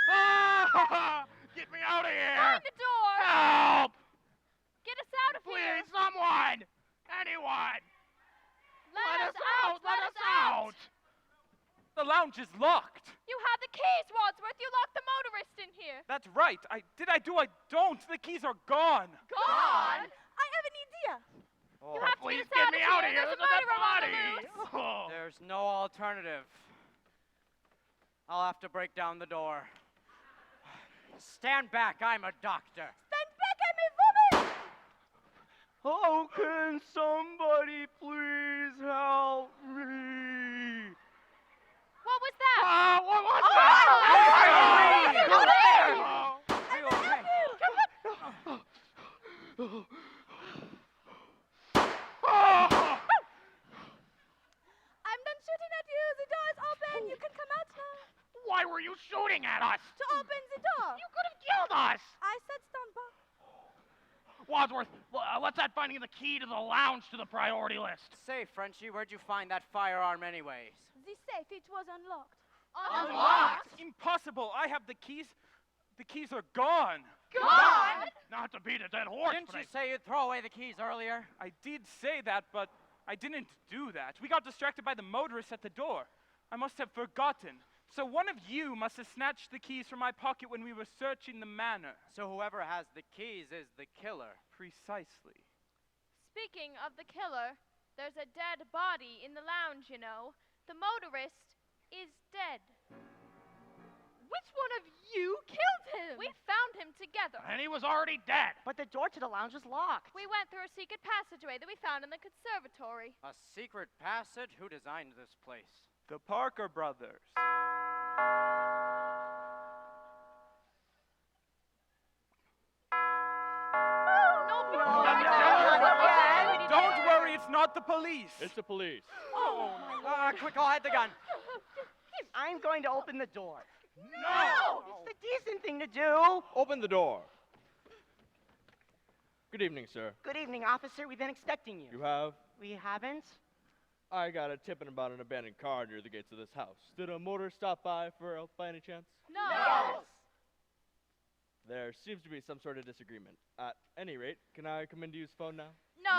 Ah! Get me out of here! Find the door! Help! Get us out of here! Please, someone! Anyone! Let us out! Let us out! The lounge is locked. You have the keys, Wadsworth. You locked the motorist in here. That's right. I don't. The keys are gone. Gone? I have an idea. You have to Please get us get me out of here. There's There's a dead murderer on the body. loose. Oh. There's no alternative. I'll have to break down the door. Stand back, I'm a doctor. Stand back, I'm a woman. Oh, can somebody please help me? What was that? What was Oh, that? hey, Come hey, here. I'm done shooting at you. The door is open. You can come out now. Why were you shooting at us? To open the door. You could have killed us. I said stand back. Wadsworth, let's add finding the key to the lounge to the priority list. Say, Frenchie, where'd you find that firearm anyways? The safe, it was unlocked. Unlocked? Impossible. I have the keys. The keys are gone. Gone? Not to beat a dead horse, Didn't but you say you'd throw away the keys earlier? I did say that, but I didn't do that. We got distracted by the motorist at the door. I must have forgotten. So one of you must have snatched the keys from my pocket when we were searching the manor. So whoever has the keys is the killer. Precisely. Speaking of the killer, there's a dead body in the lounge, you know. The motorist is dead. Which one of you killed him? We found him together. and he was already dead. But the door to the lounge was locked. We went through a secret passageway that we found in the conservatory. A secret passage? Who designed this place? The Parker brothers. Don't worry, it's not the police. It's the police. Quick, I'll hide the gun. I'm going to open the door. No! It's the decent thing to do. Open the door. Good evening, sir. Good evening, officer. We've been expecting you. You have? We haven't? I got a tip about an abandoned car near the gates of this house. Did a motor stop by by any chance? No. There seems to be some sort of disagreement. At any rate, can I come in to use phone now? No.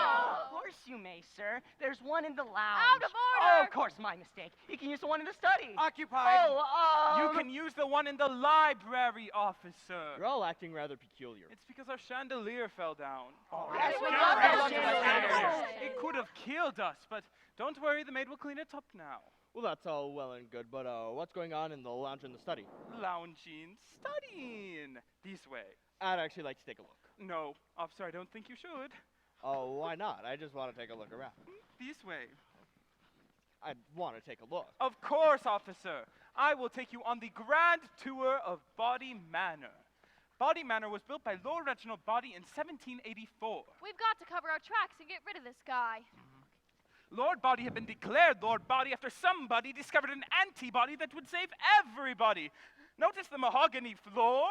Of course you may, sir. There's one in the lounge. Out of order. Oh, of course, my mistake. You can use the one in the study. Occupied. Oh, You can use the one in the library, officer. You're all acting rather peculiar. It's because our chandelier fell down. yes, we Yeah, love yeah, that yeah, chandelier. It could have killed us, but don't worry, the maid will clean it up now. Well, that's all well and good, but what's going on in the lounge and the study? Lounging, studying. This way. I'd actually like to take a look. No, officer, I don't think you should. Oh, why not? I just want to take a look around. This way. I want to take a look. Of course, officer. I will take you on the grand tour of Body Manor. Body Manor was built by Lord Reginald Body in 1784. We've got to cover our tracks and get rid of this guy. Lord Body had been declared Lord Body after somebody discovered an antibody that would save everybody. Notice the mahogany floors?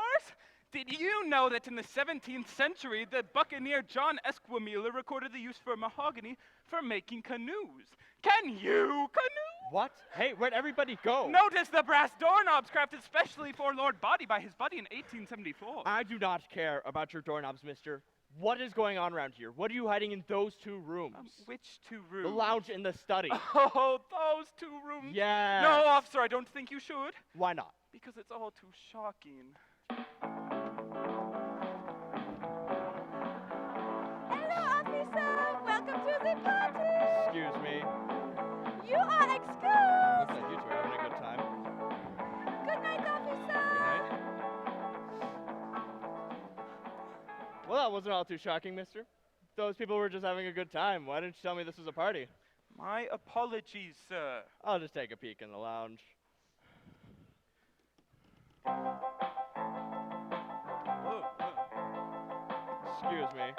Did you know that in the 17th century, the buccaneer John Esquimiller recorded the use for mahogany for making canoes? Can you canoe? What? Hey, where'd everybody go? Notice the brass doorknobs crafted specially for Lord Body by his buddy in 1874. I do not care about your doorknobs, mister. What is going on around here? What are you hiding in those two rooms? Which two The rooms? lounge and the study. Oh, those two rooms. Yes. No, officer, I don't think you should. Why not? Because it's all too shocking. Hello, officer. Welcome to the party. Excuse me. You are excused. Looks like you two are having a good time. Good night, officer. Good night. Well, that wasn't all too shocking, mister. Those people were just having a good time. Why didn't you tell me this was a party? My apologies, sir. I'll just take a peek in the lounge. Excuse me.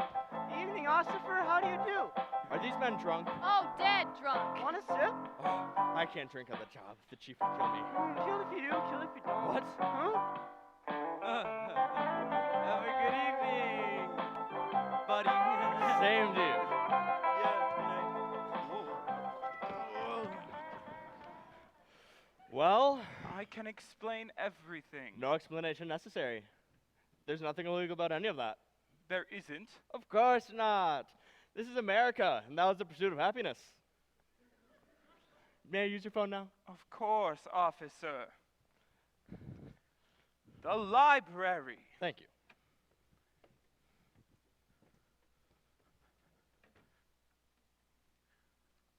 Evening, Ossifer. How do you do? Are these men drunk? Oh, dead drunk. Want a sip? Oh, I can't drink on the job. The chief would kill me. Kill if you do, kill if you don't. What? Huh? Have a good evening, buddy. Same to you. Yeah, Well, I can explain everything. no explanation necessary. There's nothing illegal about any of that. There isn't. Of course not. This is America, and that was the pursuit of happiness. May I use your phone now? Of course, officer. The library. Thank you.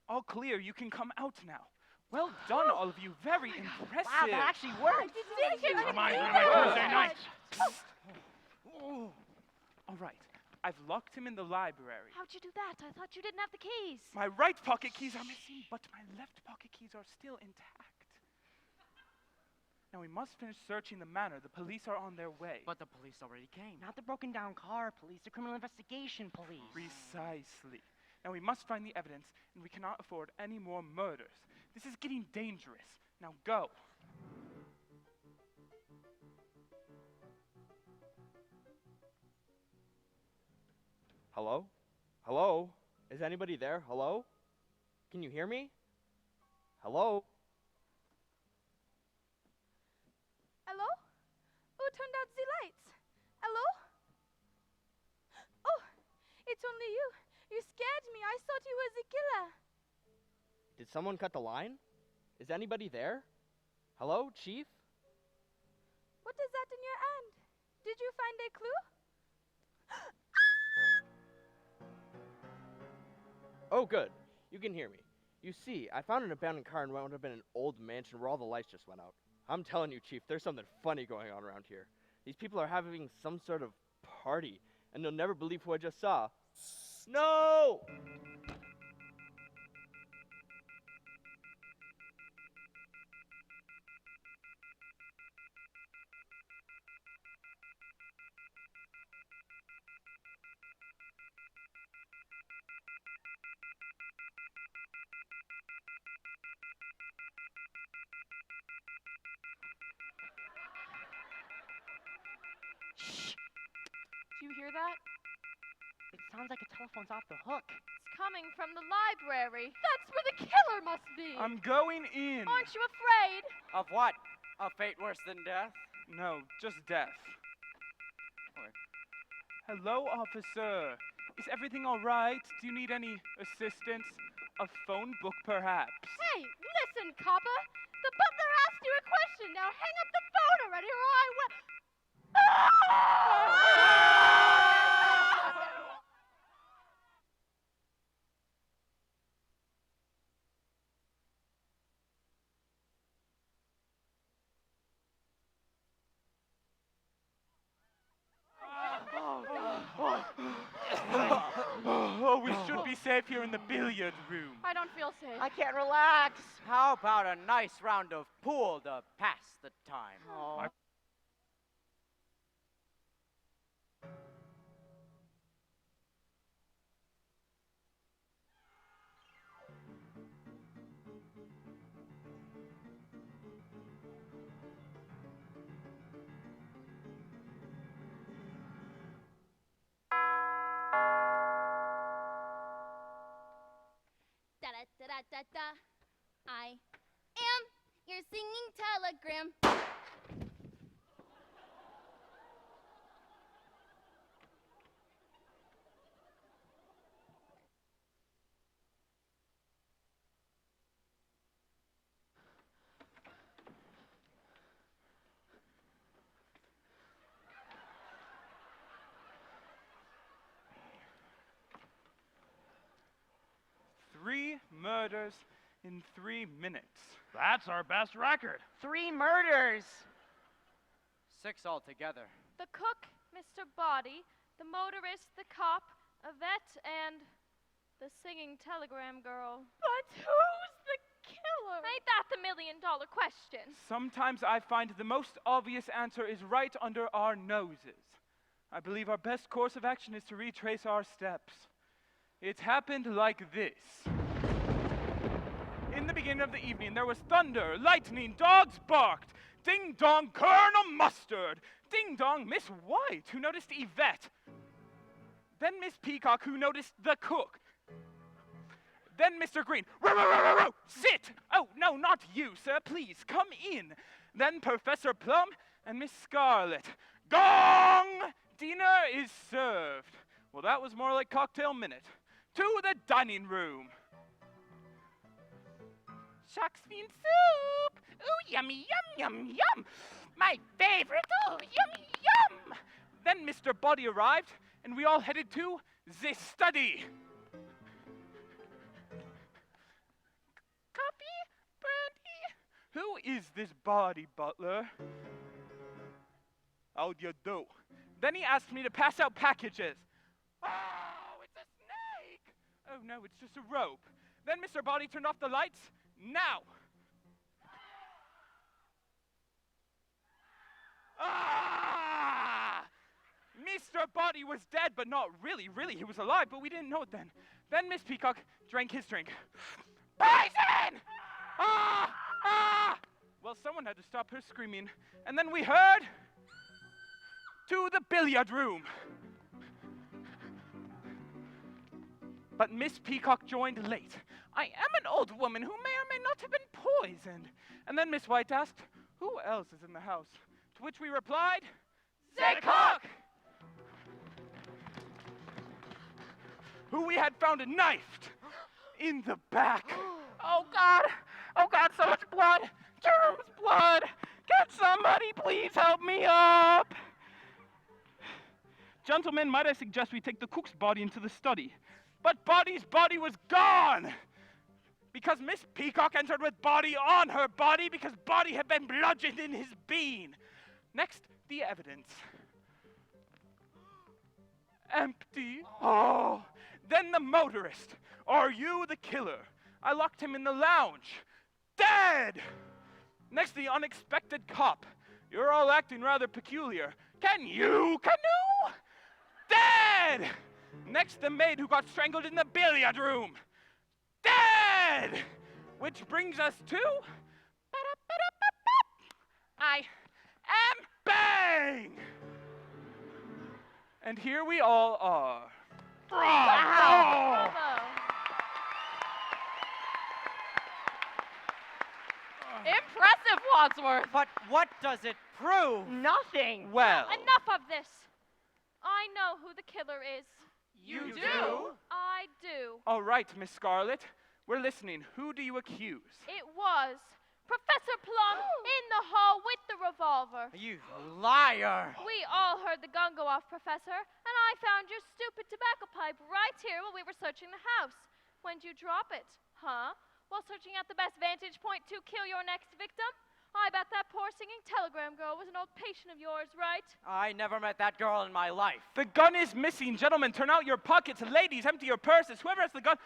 All clear, you can come out now. Well done, all of you. Very impressive. Wow, that actually worked. Reminds me of my Tuesday nights. All right, I've locked him in the library. How'd you do that? I thought you didn't have the keys. My right pocket keys are missing, but my left pocket keys are still intact. Now we must finish searching the manor. The police are on their way. But the police already came. Not the broken down car police, the criminal investigation police. Precisely. Now we must find the evidence, and we cannot afford any more murders. This is getting dangerous. Now go. Hello? Hello? Is anybody there? Hello? Can you hear me? Hello? Hello? Who turned out the lights? Hello? Oh, it's only you. You scared me. I thought you was a killer. Did someone cut the line? Is anybody there? Hello, Chief? What is that in your hand? Did you find a clue? Oh, good. You can hear me. You see, I found an abandoned car in what would have been an old mansion where all the lights just went out. I'm telling you, Chief, there's something funny going on around here. These people are having some sort of party, and you'll never believe who I just saw. No! Do you hear that? It sounds like a telephone's off the hook. It's coming from the library. That's where the killer must be. I'm going in. Aren't you afraid? Of what? A fate worse than death? No, just death. Hello, officer. Is everything all right? Do you need any assistance? A phone book, perhaps? Hey, listen, copper. The butler asked you a question. Now hang up the phone already, or I will. Oh, we should be safe here in the billiard room. I don't feel safe. I can't relax. How about a nice round of pool to pass the time? Oh. Da da da da da da. I am your singing telegram. Three murders in 3 minutes. That's our best record. 3 murders. 6 altogether. The cook, Mr. Body, the motorist, the cop, Yvette, and the singing telegram girl. But who's the killer? Ain't that the million-dollar question? Sometimes I find the most obvious answer is right under our noses. I believe our best course of action is to retrace our steps. It happened like this. In the beginning of the evening, there was thunder, lightning, dogs barked. Ding dong, Colonel Mustard. Ding dong, Miss White, who noticed Yvette. Then Miss Peacock, who noticed the cook. Then Mr. Green, row, row, row, row, row, sit! Oh, no, not you, sir, please, come in. Then Professor Plum and Miss Scarlet. Gong! Dinner is served. Well, that was more like cocktail minute. To the dining room. Shark's fin soup! Ooh, yummy, yum, yum, yum! My favorite, ooh, yummy, yum! Then Mr. Body arrived, and we all headed to the study. Coffee? Brandy? Who is this Body Butler? How do you do? Then he asked me to pass out packages. Oh, it's a snake! Oh no, it's just a rope. Then Mr. Body turned off the lights. Now! Ah! Mr. Body was dead, but not really. Really, he was alive, but we didn't know it then. Then Miss Peacock drank his drink. Poison! Ah! Ah! Well, someone had to stop her screaming. And then we heard... to the billiard room. But Miss Peacock joined late. I am an old woman who may or may not have been poisoned. And then Miss White asked, who else is in the house? To which we replied, the cook! Who we had found knifed in the back. Oh God, so much blood. Germs, blood. Can somebody please help me up? Gentlemen, might I suggest we take the cook's body into the study? But Body's body was gone! Because Miss Peacock entered with Body on her body because Body had been bludgeoned in his bean. Next, the evidence. Empty. Oh. Then the motorist. Are you the killer? I locked him in the lounge. Dead! Next, the unexpected cop. You're all acting rather peculiar. Can you canoe? Dead! Next, the maid who got strangled in the billiard room. Dead! Which brings us to... I am Bang! And here we all are. Bravo! Impressive, Wadsworth. But what does it prove? Nothing. Well. Enough of this. I know who the killer is. You do? I do. All right, Miss Scarlet. We're listening. Who do you accuse? It was Professor Plum in the hall with the revolver. You liar! We all heard the gun go off, Professor, and I found your stupid tobacco pipe right here while we were searching the house. When'd you drop it? Huh? While searching out the best vantage point to kill your next victim? I bet that poor singing telegram girl was an old patient of yours, right? I never met that girl in my life. The gun is missing. Gentlemen, turn out your pockets. Ladies, empty your purses. Whoever has the gun...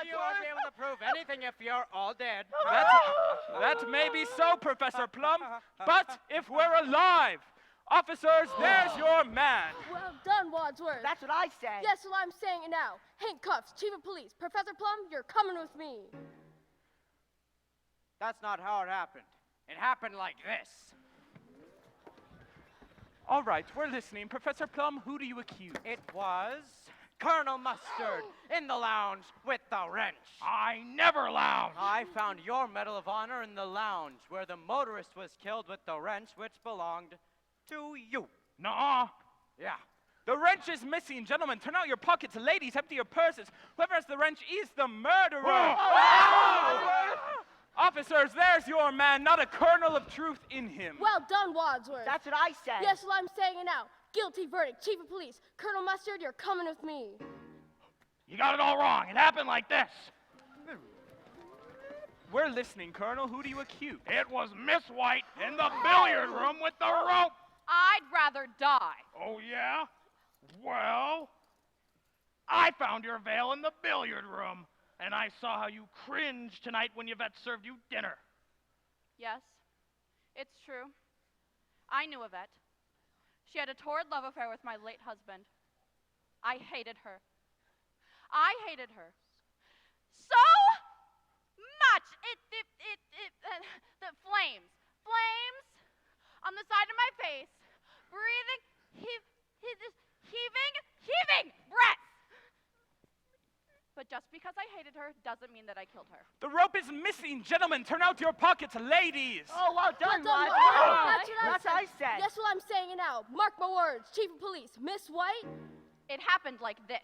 You won't be able to prove anything if you're all dead. That may be so, Professor Plum, but if we're alive... Officers, there's your man. Well done, Wadsworth. That's what I said. Yes, well, I'm saying it now. Handcuffs, Chief of Police, Professor Plum, you're coming with me. That's not how it happened. It happened like this. All right, we're listening. Professor Plum, who do you accuse? It was Colonel Mustard in the lounge with the wrench. I never lounge. I found your Medal of Honor in the lounge where the motorist was killed with the wrench which belonged to you. Nuh-uh. Yeah. The wrench is missing. Gentlemen, turn out your pockets. Ladies, empty your purses. Whoever has the wrench is the murderer. Officers, there's your man, not a kernel of truth in him. Well done, Wadsworth. That's what I said. Yes, well, I'm saying it now. Guilty verdict, Chief of Police, Colonel Mustard, you're coming with me. You got it all wrong. It happened like this. We're listening, Colonel. Who do you accuse? It was Miss White in the billiard room with the rope. I'd rather die. Oh, yeah? Well, I found your veil in the billiard room, and I saw how you cringed tonight when Yvette served you dinner. Yes, it's true. I knew Yvette. She had a torrid love affair with my late husband. I hated her. I hated her so much. The flames on the side of my face, breathing, heaving breath. But just because I hated her doesn't mean that I killed her. The rope is missing. Gentlemen, turn out your pockets, ladies. Oh, well done, Well done, Wadsworth. That's what I That's what I said. Guess what I'm saying it now. Mark my words, Chief of Police, Miss White. It happened like this.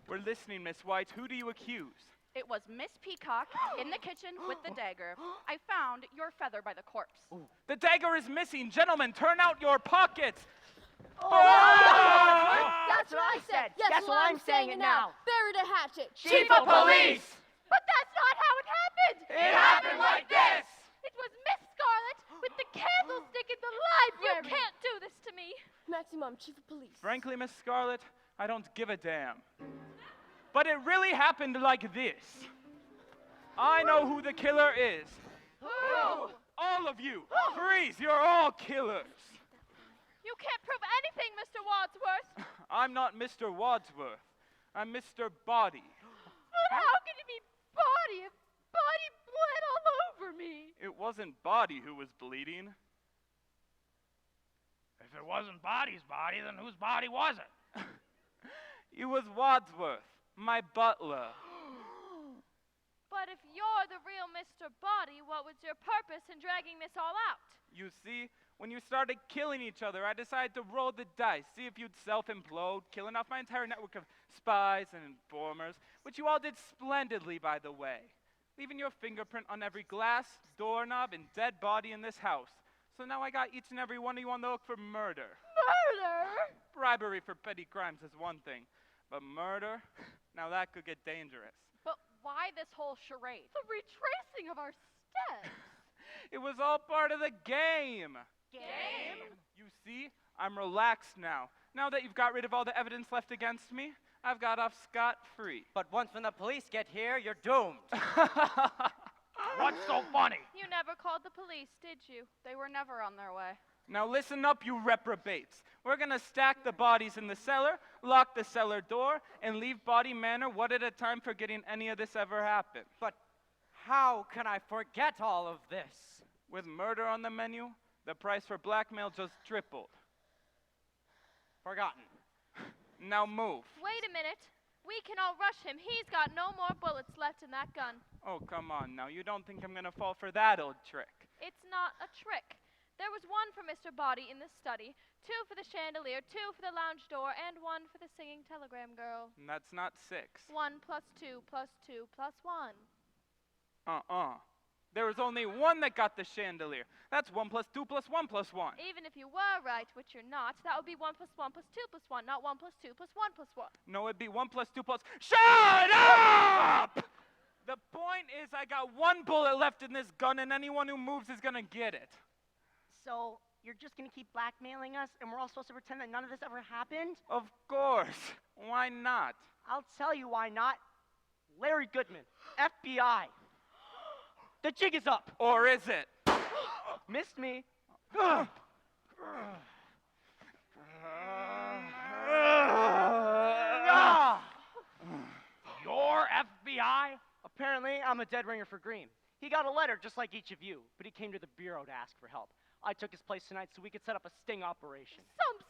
We're listening, Miss White. Who do you accuse? It was Miss Peacock in the kitchen with the dagger. I found your feather by the corpse. The dagger is missing. Gentlemen, turn out your pockets. That's what I said. Guess what I'm saying it now. Bury the hatchet. Chief of Police. But that's not how it happened! It happened like this. It was Miss Scarlet with the candlestick in the library! You can't do this to me! Maximum, Chief of Police. Frankly, Miss Scarlet, I don't give a damn. But it really happened like this. I know who the killer is. Who? All of you. Freeze, you're all killers. You can't prove anything, Mr. Wadsworth! I'm not Mr. Wadsworth. I'm Mr. Body. But how can it be Body if Body bled all over me? It wasn't Body who was bleeding. If it wasn't Body's body, then whose body was it? It was Wadsworth, my butler. But if you're the real Mr. Body, what was your purpose in dragging this all out? You see, when you started killing each other, I decided to roll the dice, see if you'd self-implode, killing off my entire network of spies and informers, which you all did splendidly, by the way, leaving your fingerprint on every glass, doorknob, and dead body in this house. So now I got each and every one of you on the hook for murder. Murder? Bribery for petty crimes is one thing, but murder, now that could get dangerous. But why this whole charade? The retracing of our steps. It was all part of the game. Game? You see, I'm relaxed now. Now that you've got rid of all the evidence left against me, I've got off scot-free. But once when the police get here, you're doomed. What's so funny? You never called the police, did you? They were never on their way. Now listen up, you reprobates. We're gonna stack the bodies in the cellar, lock the cellar door, and leave Body Manor one at a time, forgetting any of this ever happened. But how can I forget all of this? With murder on the menu, the price for blackmail just tripled. Forgotten. Now move. Wait a minute. We can all rush him. He's got no more bullets left in that gun. Oh, come on now. You don't think I'm gonna fall for that old trick? It's not a trick. There was one for Mr. Body in the study, 2 for the chandelier, 2 for the lounge door, and 1 for the singing telegram girl. And that's not 6. 1 plus 2 plus 2 plus 1. There was only one that got the chandelier. That's 1 plus 2 plus 1 plus 1. Even if you were right, which you're not, that would be 1 plus 1 plus 2 plus 1, not 1 plus 2 plus 1 plus 1. No, it'd be 1 plus 2 plus... Shut up! The point is I got 1 bullet left in this gun, and anyone who moves is gonna get it. So, you're just gonna keep blackmailing us, and we're all supposed to pretend that none of this ever happened? Of course. Why not? I'll tell you why not. Larry Goodman, FBI. The jig is up. Or is it? Missed me. Your FBI? Apparently, I'm a dead ringer for Green. He got a letter just like each of you, but he came to the bureau to ask for help. I took his place tonight so we could set up a sting operation. Some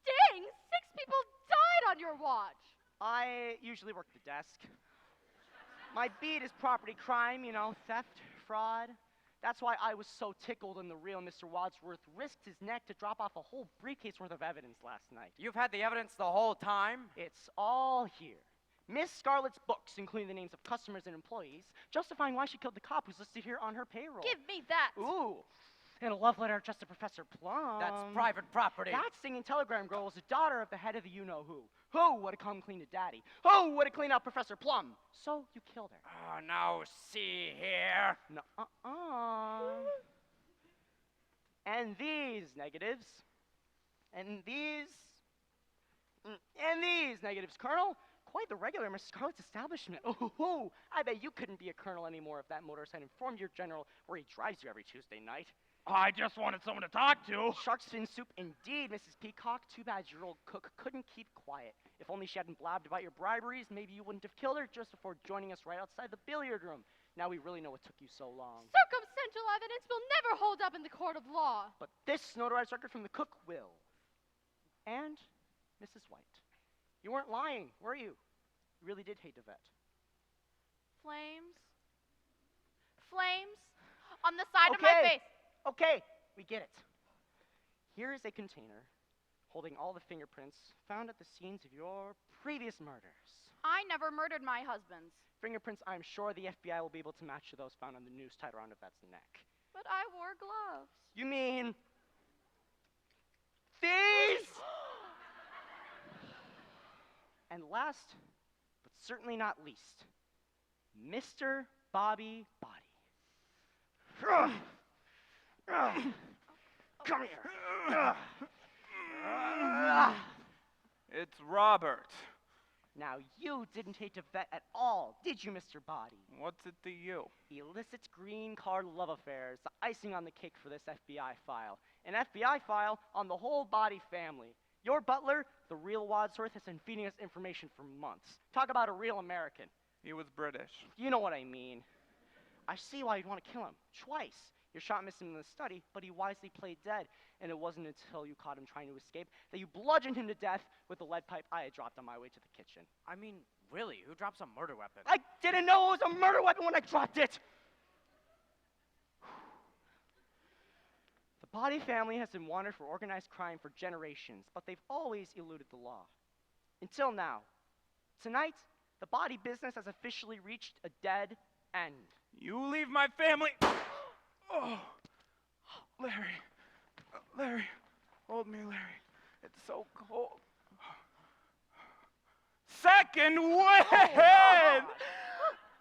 sting? 6 people died on your watch. I usually work the desk. My beat is property crime, theft, fraud. That's why I was so tickled when the real Mr. Wadsworth risked his neck to drop off a whole briefcase worth of evidence last night. You've had the evidence the whole time? It's all here. Miss Scarlett's books, including the names of customers and employees, justifying why she killed the cop who's listed here on her payroll. Give me that. Ooh. And a love letter addressed to Professor Plum. That's private property. That singing telegram girl was the daughter of the head of the you-know-who. Who would have come clean to Daddy? Who would have cleaned out Professor Plum? So you killed her. Oh, now see here. No, And these negatives. And these negatives, Colonel. quite the regular in Miss Scarlet's establishment. Oh, I bet you couldn't be a colonel anymore if that motorist had informed your general where he drives you every Tuesday night. I just wanted someone to talk to. Shark fin soup indeed, Mrs. Peacock. Too bad your old cook couldn't keep quiet. If only she hadn't blabbed about your briberies, maybe you wouldn't have killed her just before joining us right outside the billiard room. Now we really know what took you so long. Circumstantial evidence will never hold up in the court of law. But this notarized record from the cook will. And Mrs. White, you weren't lying, were you? You really did hate Yvette. Flames. Flames on the side of my face. Okay, we get it. Here is a container holding all the fingerprints found at the scenes of your previous murders. I never murdered my husband's. Fingerprints I'm sure the FBI will be able to match to those found on the noose tied around Yvette's neck. But I wore gloves. You mean these? And last, but certainly not least, Mr. Bobby Body. Come here. It's Robert. Now, you didn't hate Yvette at all, did you, Mr. Body? What's it to you? Illicit green card love affairs, the icing on the cake for this FBI file. An FBI file on the whole Body family. Your butler, the real Wadsworth, has been feeding us information for months. Talk about a real American. He was British. You know what I mean. I see why you'd want to kill him. Twice. Your shot missed him in the study, but he wisely played dead. And it wasn't until you caught him trying to escape that you bludgeoned him to death with the lead pipe I had dropped on my way to the kitchen. I mean, really, who drops a murder weapon? I didn't know it was a murder weapon when I dropped it! The Body family has been wanted for organized crime for generations, but they've always eluded the law. Until now. Tonight, the Body business has officially reached a dead end. You leave my family. Oh, Larry, hold me, Larry. It's so cold. Second wind!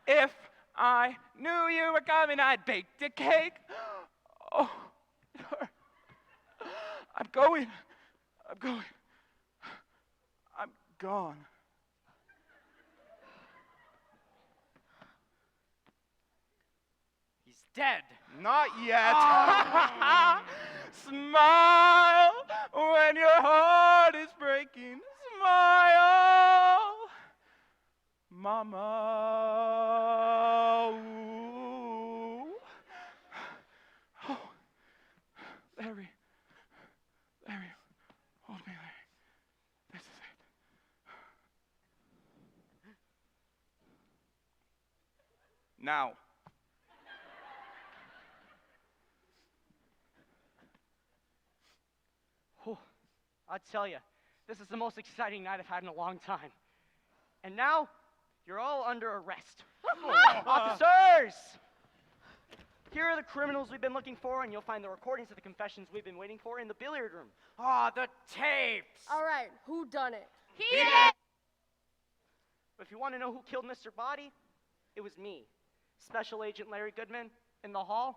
If I knew you were coming, I'd bake the cake. Oh, I'm going. I'm gone. He's dead. Not yet. Smile when your heart is breaking. Smile, Mama. Ooh. Oh, Larry, hold me, Larry. This is it. Now. I tell you, this is the most exciting night I've had in a long time. And now, you're all under arrest. Officers! Here are the criminals we've been looking for, and you'll find the recordings of the confessions we've been waiting for in the billiard room. Ah, the tapes! All right, who done it? He did! But if you want to know who killed Mr. Body, it was me, Special Agent Larry Goodman, in the hall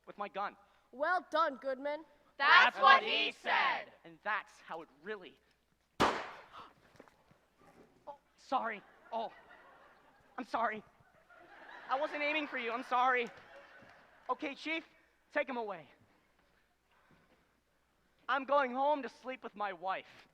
with my gun. Well done, Goodman. That's what he said. And that's how it really... Oh, sorry. Oh, I'm sorry. I wasn't aiming for you. I'm sorry. Okay, Chief, take him away. I'm going home to sleep with my wife.